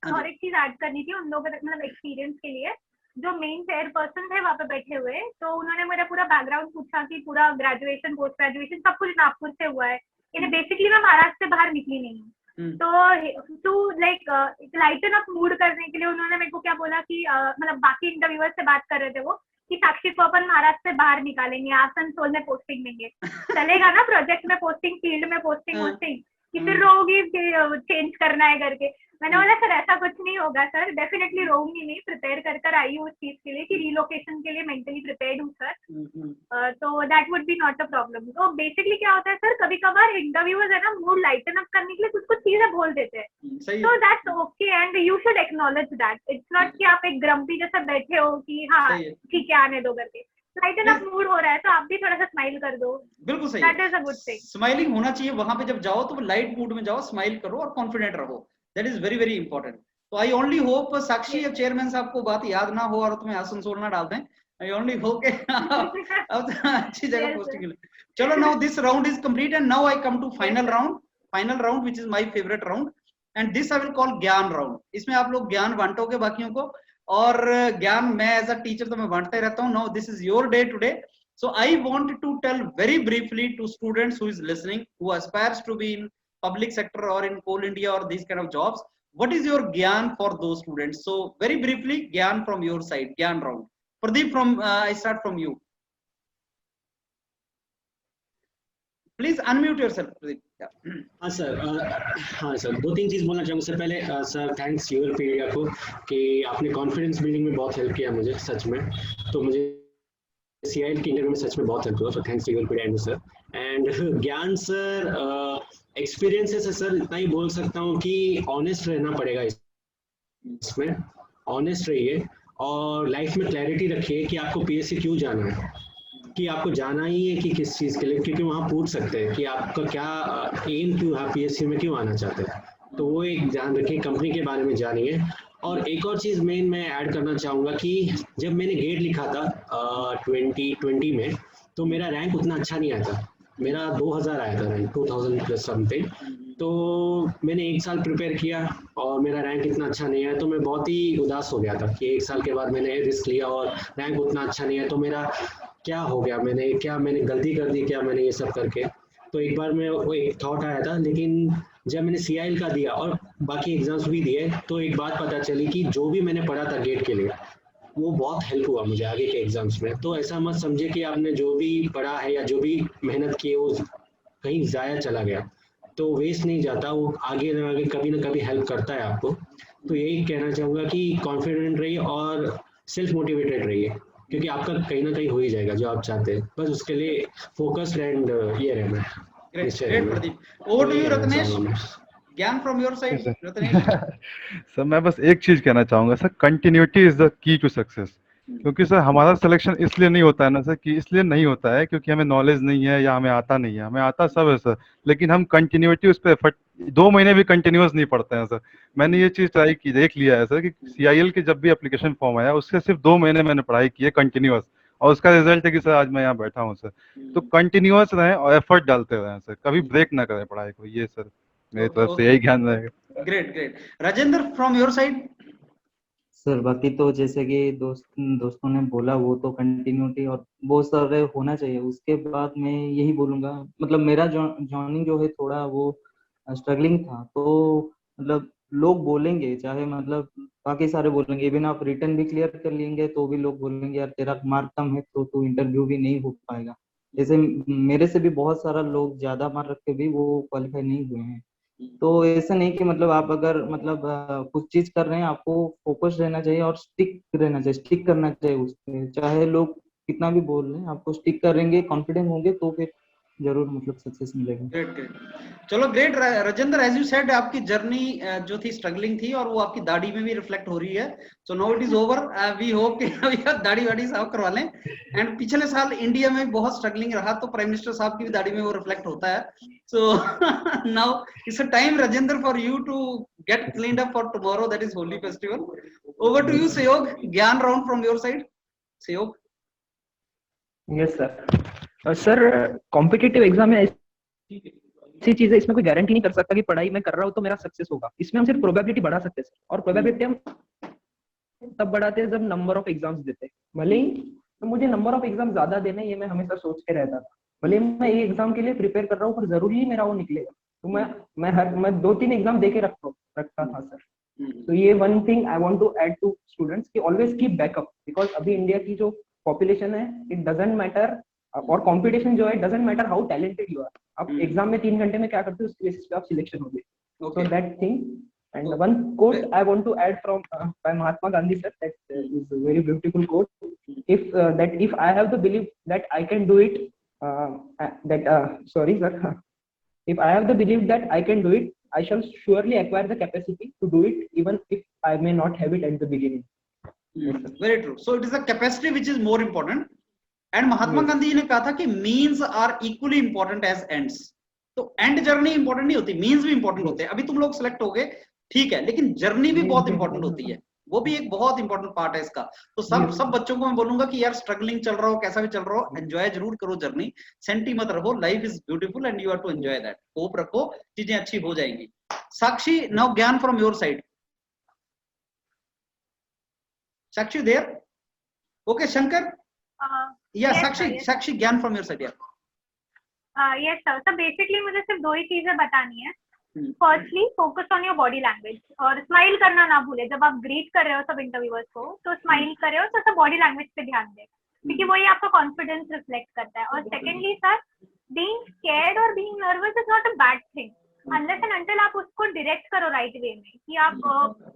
और एक चीज ऐड करनी थी उन लोगों के मतलब एक्सपीरियंस के लिए। जो मेन चेयर पर्सन थे वहाँ पे बैठे हुए, तो उन्होंने मेरा पूरा बैकग्राउंड पूछा कि पूरा ग्रेजुएशन पोस्ट ग्रेजुएशन सब कुछ नागपुर से हुआ है। बेसिकली मैं महाराष्ट्र से बाहर निकली नहीं हूँ। तो to like lighten up mood करने के लिए उन्होंने मेरे को क्या बोला कि मतलब बाकी इंटरव्यूअर से बात कर रहे थे वो कि साक्षी को अपन महाराष्ट्र से बाहर निकालेंगे, आसनसोल में पोस्टिंग देंगे। चलेगा ना? प्रोजेक्ट में पोस्टिंग, फील्ड में पोस्टिंग कि फिर रोगी चेंज करना है करके। मैंने बोला सर ऐसा कुछ नहीं होगा सर, डेफिनेटली रोऊंगी नहीं, प्रिपेयर कर आई हूँ उस चीज के लिए कि रिलोकेशन के लिए मेंटली प्रिपेयर्ड हूँ सर। तो that would be not a problem. तो बेसिकली क्या होता है सर, कभी कभार इंटरव्यूअर्स है ना मूड लाइटन अप करने के लिए कुछ चीजें बोल देते हैं। तो that's okay and you should acknowledge that. It's not कि आप एक ग्रम्पी जैसा बैठे हो कि हाँ ठीक है आने दो करके। लाइटन अप मूड हो रहा है तो आप भी थोड़ा सा स्माइल कर दो। बिल्कुल सही, that is a good thing. Smiling होना चाहिए वहां पे। जब जाओ तो लाइट मूड में जाओ, स्माइल करो और कॉन्फिडेंट रहो। That is very very important. तो आई ओनली होप साक्षी अब चेयरमैन साहब को बात याद ना हो और तुम्हें आसनसोल ना डाल दें। आई ओनली होप अब अच्छी जगह पोस्टिंग मिले। चलो, now this round is complete and now I come to final round which is my favourite round and this I will call Gyan round. इसमें आप लोग ज्ञान बांटोगे बाकियों को, और ज्ञान मैं एज अ टीचर तो मैं बांटता ही रहता हूँ। Now this is your day today. So I want to tell very briefly to students who is listening, who aspires to be in public sector or in Coal India or these kind of jobs, what is your gyan for those students? So very briefly, gyan from your side, gyan round. Pradeep, from I start from you. Please unmute yourself Pradeep. हाँ सर, हाँ सर, 2-3 चीज़ बोलना चाहूँगा सर। पहले सर थैंक्स यूरोपीडिया को कि आपने कॉन्फिडेंस बिल्डिंग में बहुत हेल्प किया मुझे सच में। तो मुझे CIL के इंटरव्यू में सच में बहुत हेल्प हुआ, so thanks to Europedia sir. And ज्ञान सर, एक्सपीरियंसेस है सर, इतना ही बोल सकता हूँ कि ऑनेस्ट रहना पड़ेगा इसमें। ऑनेस्ट रहिए और लाइफ में क्लैरिटी रखिए कि आपको PSC क्यों जाना है, कि आपको जाना ही है कि किस चीज़ के लिए, क्योंकि वहाँ पूछ सकते हैं कि आपका क्या एम क्यों है, PSC में क्यों आना चाहते हैं। तो वो एक ध्यान रखिए, कंपनी के बारे में जानिए। और एक और चीज़ मेन मैं ऐड करना चाहूँगा कि जब मैंने गेट लिखा था 2020 में, तो मेरा रैंक उतना अच्छा नहीं आया था। मेरा 2000 आया था रैंक, 2000 प्लस समथिंग। तो मैंने 1 साल प्रिपेयर किया और मेरा रैंक इतना अच्छा नहीं आया, तो मैं बहुत ही उदास हो गया था कि 1 साल के बाद मैंने रिस्क लिया और रैंक उतना अच्छा नहीं है, तो मेरा क्या हो गया, मैंने गलती कर दी क्या, मैंने ये सब करके। तो एक बार मैं वो एक थॉट आया था, लेकिन जब मैंने CIL का दिया और बाकी एग्जाम्स भी दिए, तो एक बात पता चली कि जो भी मैंने पढ़ा था गेट के लिए, वो बहुत हेल्प हुआ मुझे आगे के एग्जाम्स में। तो ऐसा मत समझे कि आपने जो भी पढ़ा है या जो भी मेहनत की है वो कहीं ज़ाया चला गया, तो वेस्ट नहीं जाता, वो आगे ना कभी हेल्प करता है आपको। तो यही कहना चाहूँगा कि कॉन्फिडेंट रहिए और सेल्फ मोटिवेटेड रहिए, क्योंकि आपका कहीं ना कहीं हो ही जाएगा जो आप चाहते हैं। बस उसके लिए फोकस्ड एंड ये रहना है। Great Pradeep, over to you Ratnesh, ज्ञान from your side. Ratnesh sir मैं बस एक चीज कहना चाहूंगा sir, continuity is the key to success. क्योंकि सर हमारा सिलेक्शन इसलिए नहीं होता है ना सर, कि इसलिए नहीं होता है क्योंकि हमें नॉलेज नहीं है या हमें आता नहीं है, हमें आता सब है सर, लेकिन हम कंटिन्यूटी उस पर एफर्ट 2 महीने भी कंटिन्यूअस नहीं पढ़ते हैं सर। मैंने ये चीज ट्राई की, देख लिया है सर कि CIL के जब भी एप्लीकेशन फॉर्म आया उससे सिर्फ 2 महीने मैंने पढ़ाई की है कंटिन्यूअस, और उसका रिजल्ट है कि सर आज मैं यहाँ बैठा हूँ सर। तो कंटिन्यूअस रहें और एफर्ट डालते रहें सर, कभी ब्रेक ना करें पढ़ाई को, ये सर मेरी तरफ से यही ज्ञान रहेगा। Great Rajendra from your side. Sir बाकी तो जैसे कि दोस्तों ने बोला वो तो कंटिन्यूटी और वो सारे होना चाहिए। उसके बाद मैं यही बोलूंगा, मतलब मेरा जॉइनिंग जो है थोड़ा वो स्ट्रगलिंग था, तो मतलब लोग बोलेंगे, चाहे मतलब बाकी सारे बोलेंगे, इवन आप रिटर्न भी क्लियर कर लेंगे तो भी लोग बोलेंगे यार तेरा मार्क कम है तो तू इंटरव्यू भी नहीं हो पाएगा। जैसे मेरे से भी बहुत सारा लोग ज्यादा मार्क रख के भी वो क्वालिफाई नहीं हुए हैं। तो ऐसा नहीं कि मतलब आप अगर मतलब कुछ चीज कर रहे हैं, आपको फोकस रहना चाहिए और स्टिक रहना चाहिए, स्टिक करना चाहिए उस पे, चाहे लोग कितना भी बोल रहे हैं, आपको स्टिक करेंगे, कॉन्फिडेंट होंगे तो फिर जरूर मतलब सक्सेस मिलेगा। ग्रेट चलो great Rajendra, as you said आपकी जर्नी जो थी स्ट्रगलिंग थी और वो आपकी दाढ़ी में भी रिफ्लेक्ट हो रही है। So now it is over, we hope कि दाढ़ी वाड़ी साफ करवा लें। एंड पिछले साल इंडिया में बहुत स्ट्रगलिंग रहा, तो प्राइम मिनिस्टर साहब की भी दाढ़ी में वो रिफ्लेक्ट होता है। So now it's a time Rajendra for you to get cleaned up for tomorrow, that is Holi festival. Over to you Sahyog, gyan round from your side. Sahyog. Yes sir. Sir competitive exam में ऐसी चीज है, इसमें कोई गारंटी नहीं कर सकता कि पढ़ाई में कर रहा हूँ तो मेरा सक्सेस होगा। इसमें हम सिर्फ प्रोबेबिलिटी बढ़ा सकते हैं, और प्रोबेबिलिटी हम तब बढ़ाते हैं जब नंबर ऑफ एग्जाम्स देते हैं। भले ही तो मुझे नंबर ऑफ एग्जाम ज्यादा देने, ये मैं हमेशा सोच के रहता था। भले मैं एक एग्जाम के लिए प्रिपेयर कर रहा हूँ पर जरूरी ही मेरा वो निकलेगा, तो मैं 2-3 एग्जाम दे के रखता था सर। तो ये one thing I want to add to students कि ऑलवेज कीप बैकअप, बिकॉज अभी इंडिया की जो पॉपुलेशन है, इट डजंट मैटर, और कंपटीशन जो है doesn't matter how talented you are. आप एग्जाम में 3 घंटे में क्या करते हो उसके बेसिस पे आप सिलेक्शन होगे। So that thing, and one quote I want to add from by Mahatma Gandhi sir, that is a very beautiful quote. If I have the belief that I can do it, sorry sir, if I have the belief that I can do it, I shall surely acquire the capacity to do it, even if I may not have it at the beginning. Very true. So it is the capacity which is more important. And Mahatma Gandhi ji ने कहा था कि means are equally important as ends. तो एंड जर्नी इंपॉर्टेंट नहीं होती, मीन्स भी इंपॉर्टेंट होते हैं। अभी तुम लोग सिलेक्ट हो गए, ठीक है, लेकिन जर्नी भी बहुत इंपॉर्टेंट होती है, वो भी एक बहुत इंपॉर्टेंट पार्ट है इसका। तो सब बच्चों को मैं बोलूंगा कि यार स्ट्रगलिंग चल रहा हो, कैसा भी चल रहा हो, एंजॉय जरूर करो जर्नी, सेंटी मत रहो, life is beautiful and you have to enjoy that. Hope रखो, चीजें अच्छी हो जाएंगी। Sakshi, now gyan from your side. Sakshi there? Okay Shankar, या Sakshi gyan from your side. Yes sir. तो बेसिकली मुझे सिर्फ 2 ही चीजें बतानी है। Firstly focus on your body language, और स्माइल करना ना भूले। जब आप ग्रीट कर रहे हो सब इंटरव्यूअर्स को, तो स्माइल कर रहे हो तो सब बॉडी लैंग्वेज पे ध्यान दें, क्योंकि वही आपका कॉन्फिडेंस रिफ्लेक्ट करता है। और secondly sir, being scared or being nervous is not a bad thing unless and until आप उसको direct करो right way में, कि आप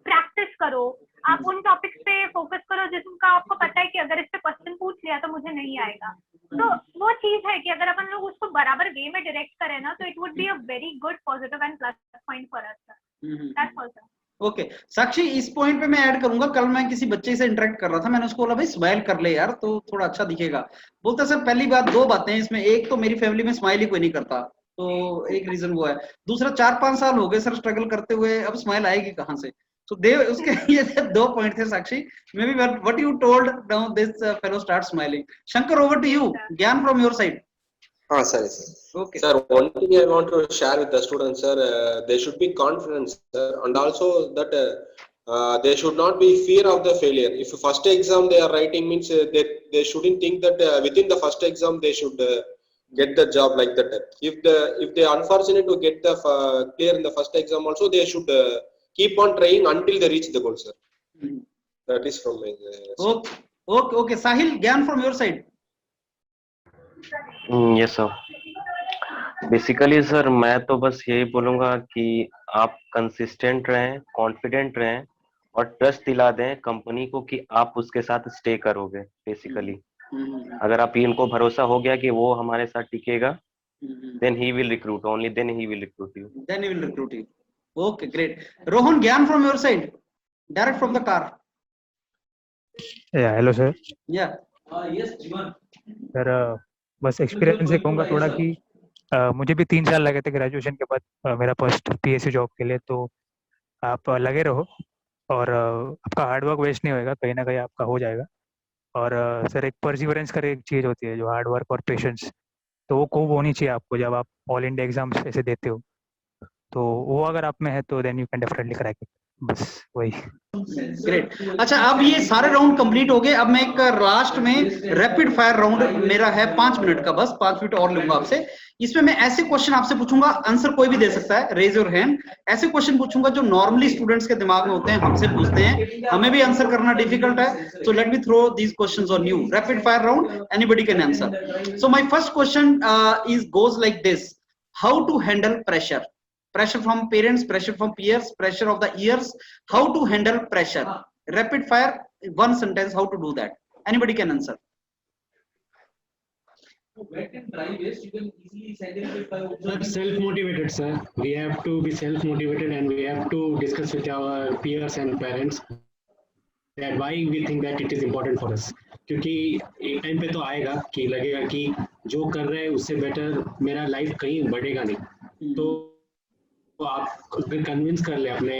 practice करो, आप उन topics पे focus करो जिसका आपको पता है कि अगर इस पे question पूछ लिया तो मुझे नहीं आएगा. तो वो चीज है कि अगर अपन लोग उसको बराबर वे में direct करें ना, तो it would be a very good positive and plus point for us. That's all, sir. Okay Sakshi, इस पॉइंट पे मैं ऐड करूंगा, कल मैं किसी बच्चे से इंटरेक्ट कर रहा था, मैंने उसको बोला भाई स्माइल कर ले यार तो थोड़ा अच्छा दिखेगा. बोलता सर पहली बात, दो बातें इसमें, एक तो मेरी फैमिली में स्माइल ही कोई नहीं करता, तो एक रीजन वो है. दूसरा 4-5 साल हो गए सर स्ट्रगल करते हुए, अब स्माइल आएगी कहाँ से? तो देव उसके ये 2 पॉइंट थे Sakshi. Maybe what you told now this fellow start smiling. Shankar, over to you, ज्ञान from your side. Sorry, sir. Okay. Sir, one thing I want to share with the students, sir, they should be confident, sir, and also that they should not be fear of the failure. If first exam they are writing means they shouldn't think that within the first exam they should get the job like that. If they are unfortunate to get the clear in the first exam also, they should keep on trying until they reach the goal, sir. That is from my side. Okay. Sahil, Gyan from your side. Yes sir. Basically sir मैं तो बस यही बोलूंगा कि आप कंसिस्टेंट रहें, कॉन्फिडेंट रहें और ट्रस्ट दिला दें कंपनी को कि आप उसके साथ स्टे करोगे. बेसिकली अगर आप इनको भरोसा हो गया कि वो हमारे साथ टिकेगा, then he will recruit, only then he will recruit you. Okay, great. Rohan, ज्ञान from your side, direct from the car. Yeah hello sir. Yeah yes Jeevan sir, बस एक्सपीरियंस से कहूँगा थोड़ा कि मुझे भी 3 साल लगे थे ग्रेजुएशन के बाद मेरा फर्स्ट पीएससी जॉब के लिए. तो आप लगे रहो और आपका हार्ड वर्क वेस्ट नहीं होएगा, कहीं ना कहीं आपका हो जाएगा. और सर एक परसिवरेंस कर एक चीज़ होती है जो हार्ड वर्क और पेशेंस, तो वो खूब होनी चाहिए आपको जब आप ऑल इंडिया एग्जाम्स ऐसे देते हो. तो वो अगर आप में है तो then you can definitely crack it. बस वही. ग्रेट. अच्छा, अब ये सारे राउंड कंप्लीट हो गए. अब मैं एक लास्ट में रैपिड फायर राउंड मेरा है 5 मिनट का, बस 5 मिनट और लूंगा आपसे. इसमें मैं ऐसे क्वेश्चन आपसे पूछूंगा, आंसर कोई भी दे सकता है, रेज योर हैंड. ऐसे क्वेश्चन पूछूंगा जो नॉर्मली स्टूडेंट्स के दिमाग में होते हैं, हमसे पूछते हैं, हमें भी आंसर करना डिफिकल्ट है. So let me throw these questions on you. Rapid fire round, anybody can answer. So my first question is goes like this. How to handle pressure? Pressure from parents, pressure from peers, pressure of the ears. How to handle pressure? Rapid fire, one sentence, how to do that? Anybody can answer. Self-motivated, sir. We have to be self-motivated and we have to discuss with our peers and parents that why we think that it is important for us. क्योंकि एक टाइम पे तो आएगा कि लगेगा कि जो कर रहे हैं उससे बेटर मेरा लाइफ कहीं बढ़ेगा नहीं. तो आप कन्विंस कर ले अपने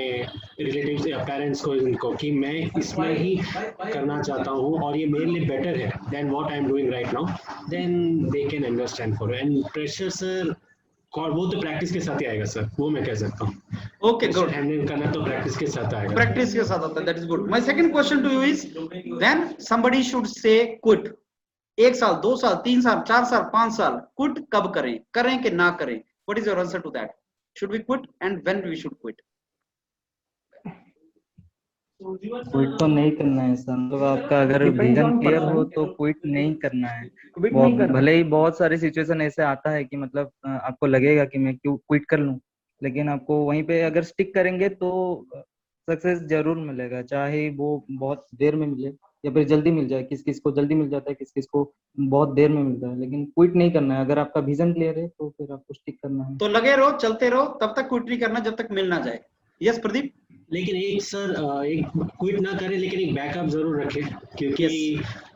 रिलेटिव्स या पेरेंट्स को, इनको कि मैं इसमें ही करना चाहता हूँ और ये मेरे लिए बेटर है then what I am doing right now, then they can understand for. And pressure sir वो तो प्रैक्टिस के साथ ही आएगा सर, वो मैं कह सकता हूँ. Okay, good. हैंडल करना तो प्रैक्टिस के साथ आएगा. प्रैक्टिस के साथ आता है, that is good. My second question to you is when somebody should say quit. 1 साल, 2 साल, 3 साल, 4 साल, 5 साल, क्विट कब करें कि ना करें? What is your answer to that? Should we quit and when we should quit? Quit तो नहीं करना है सर. मतलब आपका अगर विजन क्लियर हो तो क्विट नहीं करना है. भले ही बहुत सारे सिचुएशन ऐसे आता है कि मतलब आपको लगेगा कि मैं क्यों क्विट कर लूं, लेकिन आपको वहीं पे अगर स्टिक करेंगे तो सक्सेस जरूर मिलेगा, चाहे वो बहुत देर में मिले या फिर जल्दी मिल जाए. किस किस को जल्दी मिल जाता है, किस किस को बहुत देर में मिलता है, लेकिन क्विट नहीं करना है. अगर आपका विजन क्लियर है तो फिर आपको स्टिक करना है. तो लगे रहो, चलते रहो, तब तक क्विट नहीं करना जब तक मिल ना जाए. यस प्रदीप. लेकिन एक सर एक क्विट ना करें लेकिन एक बैकअप जरूर रखें, क्योंकि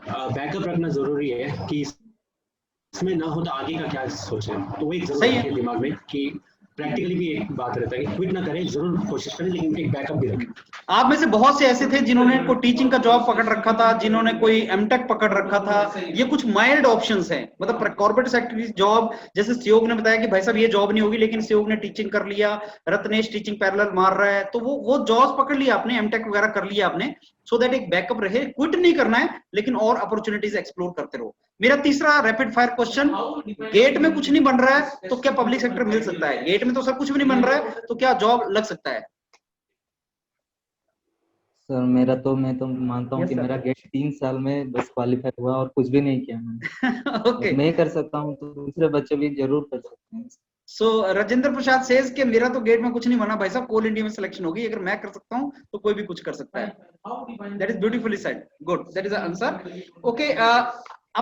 बैकअप रखना जरूरी है कि इसमें ना हो तो आगे का क्या सोचें. तो वो एक जरूर रखें दिमाग में कि प्रैक्टिकली भी एक बात रहता है कि क्विट ना करें, जरूर कोशिश करें लेकिन एक बैकअप भी रखें. आप में से बहुत से ऐसे थे जिन्होंने कोई टीचिंग का जॉब पकड़ रखा था, जिन्होंने कोई एमटेक पकड़ रखा था. ये कुछ माइल्ड ऑप्शंस हैं, मतलब कॉर्पोरेट सेक्टर की जॉब, जैसे सहयोग ने बताया कि भाई साहब ये जॉब नहीं होगी, लेकिन सहयोग ने टीचिंग कर लिया, रत्नेश टीचिंग पैरेलल मार रहा है, तो वो जॉब पकड़ लिया आपने, एमटेक वगैरह कर लिया आपने, सो दैट एक बैकअप रहे. क्विट नहीं करना है लेकिन और अपॉर्चुनिटीज एक्सप्लोर करते रहो. मेरा तीसरा रैपिड फायर क्वेश्चन, गेट में कुछ नहीं बन रहा है तो क्या पब्लिक सेक्टर मिल सकता है? गेट में तो सर कुछ भी नहीं बन रहा है तो क्या जॉब लग सकता है? सर मैं तो मानता हूँ Yes, कि sir. मेरा गेट 3 साल में बस क्वालिफाई हुआ और कुछ भी नहीं किया मैंने। Okay. मैं कर सकता हूँ तो दूसरे बच्चे भी जरूर कर सकते हैं। So राजेंद्र प्रसाद सेज के मेरा तो गेट में कुछ नहीं बना भाई साहब, कोल इंडिया में सिलेक्शन होगी, अगर मैं कर सकता हूँ तो कोई भी कुछ कर सकता है। That is beautifully said, good, that is the answer. Okay,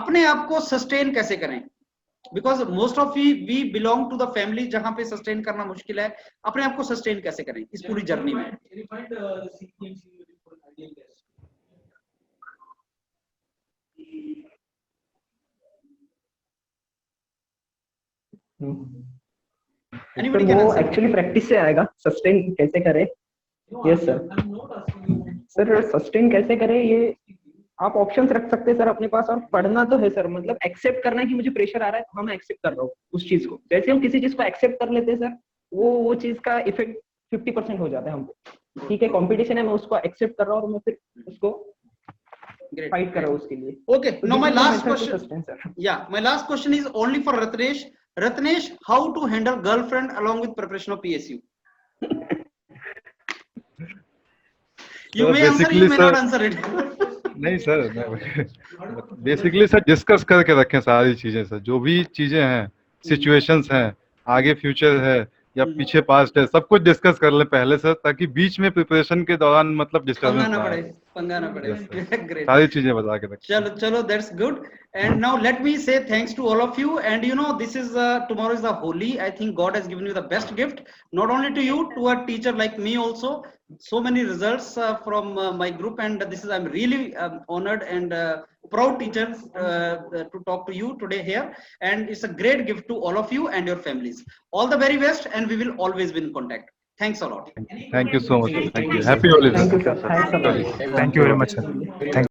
अपने आप को सस्टेन कैसे करें, because most of we belong to the family जहां पे सस्टेन करना मुश्किल है। अपने आप को सस्टेन कैसे करें इस पूरी जर्नी में? सर वो एक्चुअली प्रैक्टिस से आएगा, सस्टेन कैसे करें। Yes sir. सर सस्टेन कैसे करें ये आप ऑप्शंस रख सकते हैं सर अपने पास, और पढ़ना तो है सर, मतलब एक्सेप्ट करना है कि मुझे प्रेशर आ रहा है, हाँ मैं एक्सेप्ट कर रहा हूँ उस चीज को। जैसे हम किसी चीज को एक्सेप्ट कर लेते हैं सर, वो चीज का इफेक्ट 50% हो जाता है हमको। ठीक है, कंपटीशन है, मैं उसको एक्सेप्ट कर रहा हूँ और मैं फिर उसको फाइट कर रहा हूँ उसके लिए। Okay, now my last question. Yeah, my last question is only for Ratnesh. Ratnesh, how to handle girlfriend along with preparation of PSU? You may answer, you may not answer it. नहीं सर, बेसिकली सर डिस्कस करके रखें सारी चीजें सर, जो भी चीजें हैं, सिचुएशंस हैं, आगे फ्यूचर है या पीछे पास्ट है, सब कुछ डिस्कस कर ले पहले सर, ताकि बीच में प्रिपरेशन के दौरान मतलब डिस्टर्बेंस ना पड़े, पंगा ना पड़े। Great. सारी चीजें बता के रखें। चलो चलो, that's good. And now let me say thanks to all of you. And you know, this is tomorrow is the Holi. I think God has given you the best gift, not only to you, to a teacher like me also. So many results from my group, and this is, I'm really honored and proud teachers to talk to you today here. And it's a great gift to all of you and your families. All the very best, and we will always be in contact. Thanks a lot. Thank you so much. Thank you. Happy Holi. Thank you sir. Thanks a lot. Thank you very much, sir. Thank you.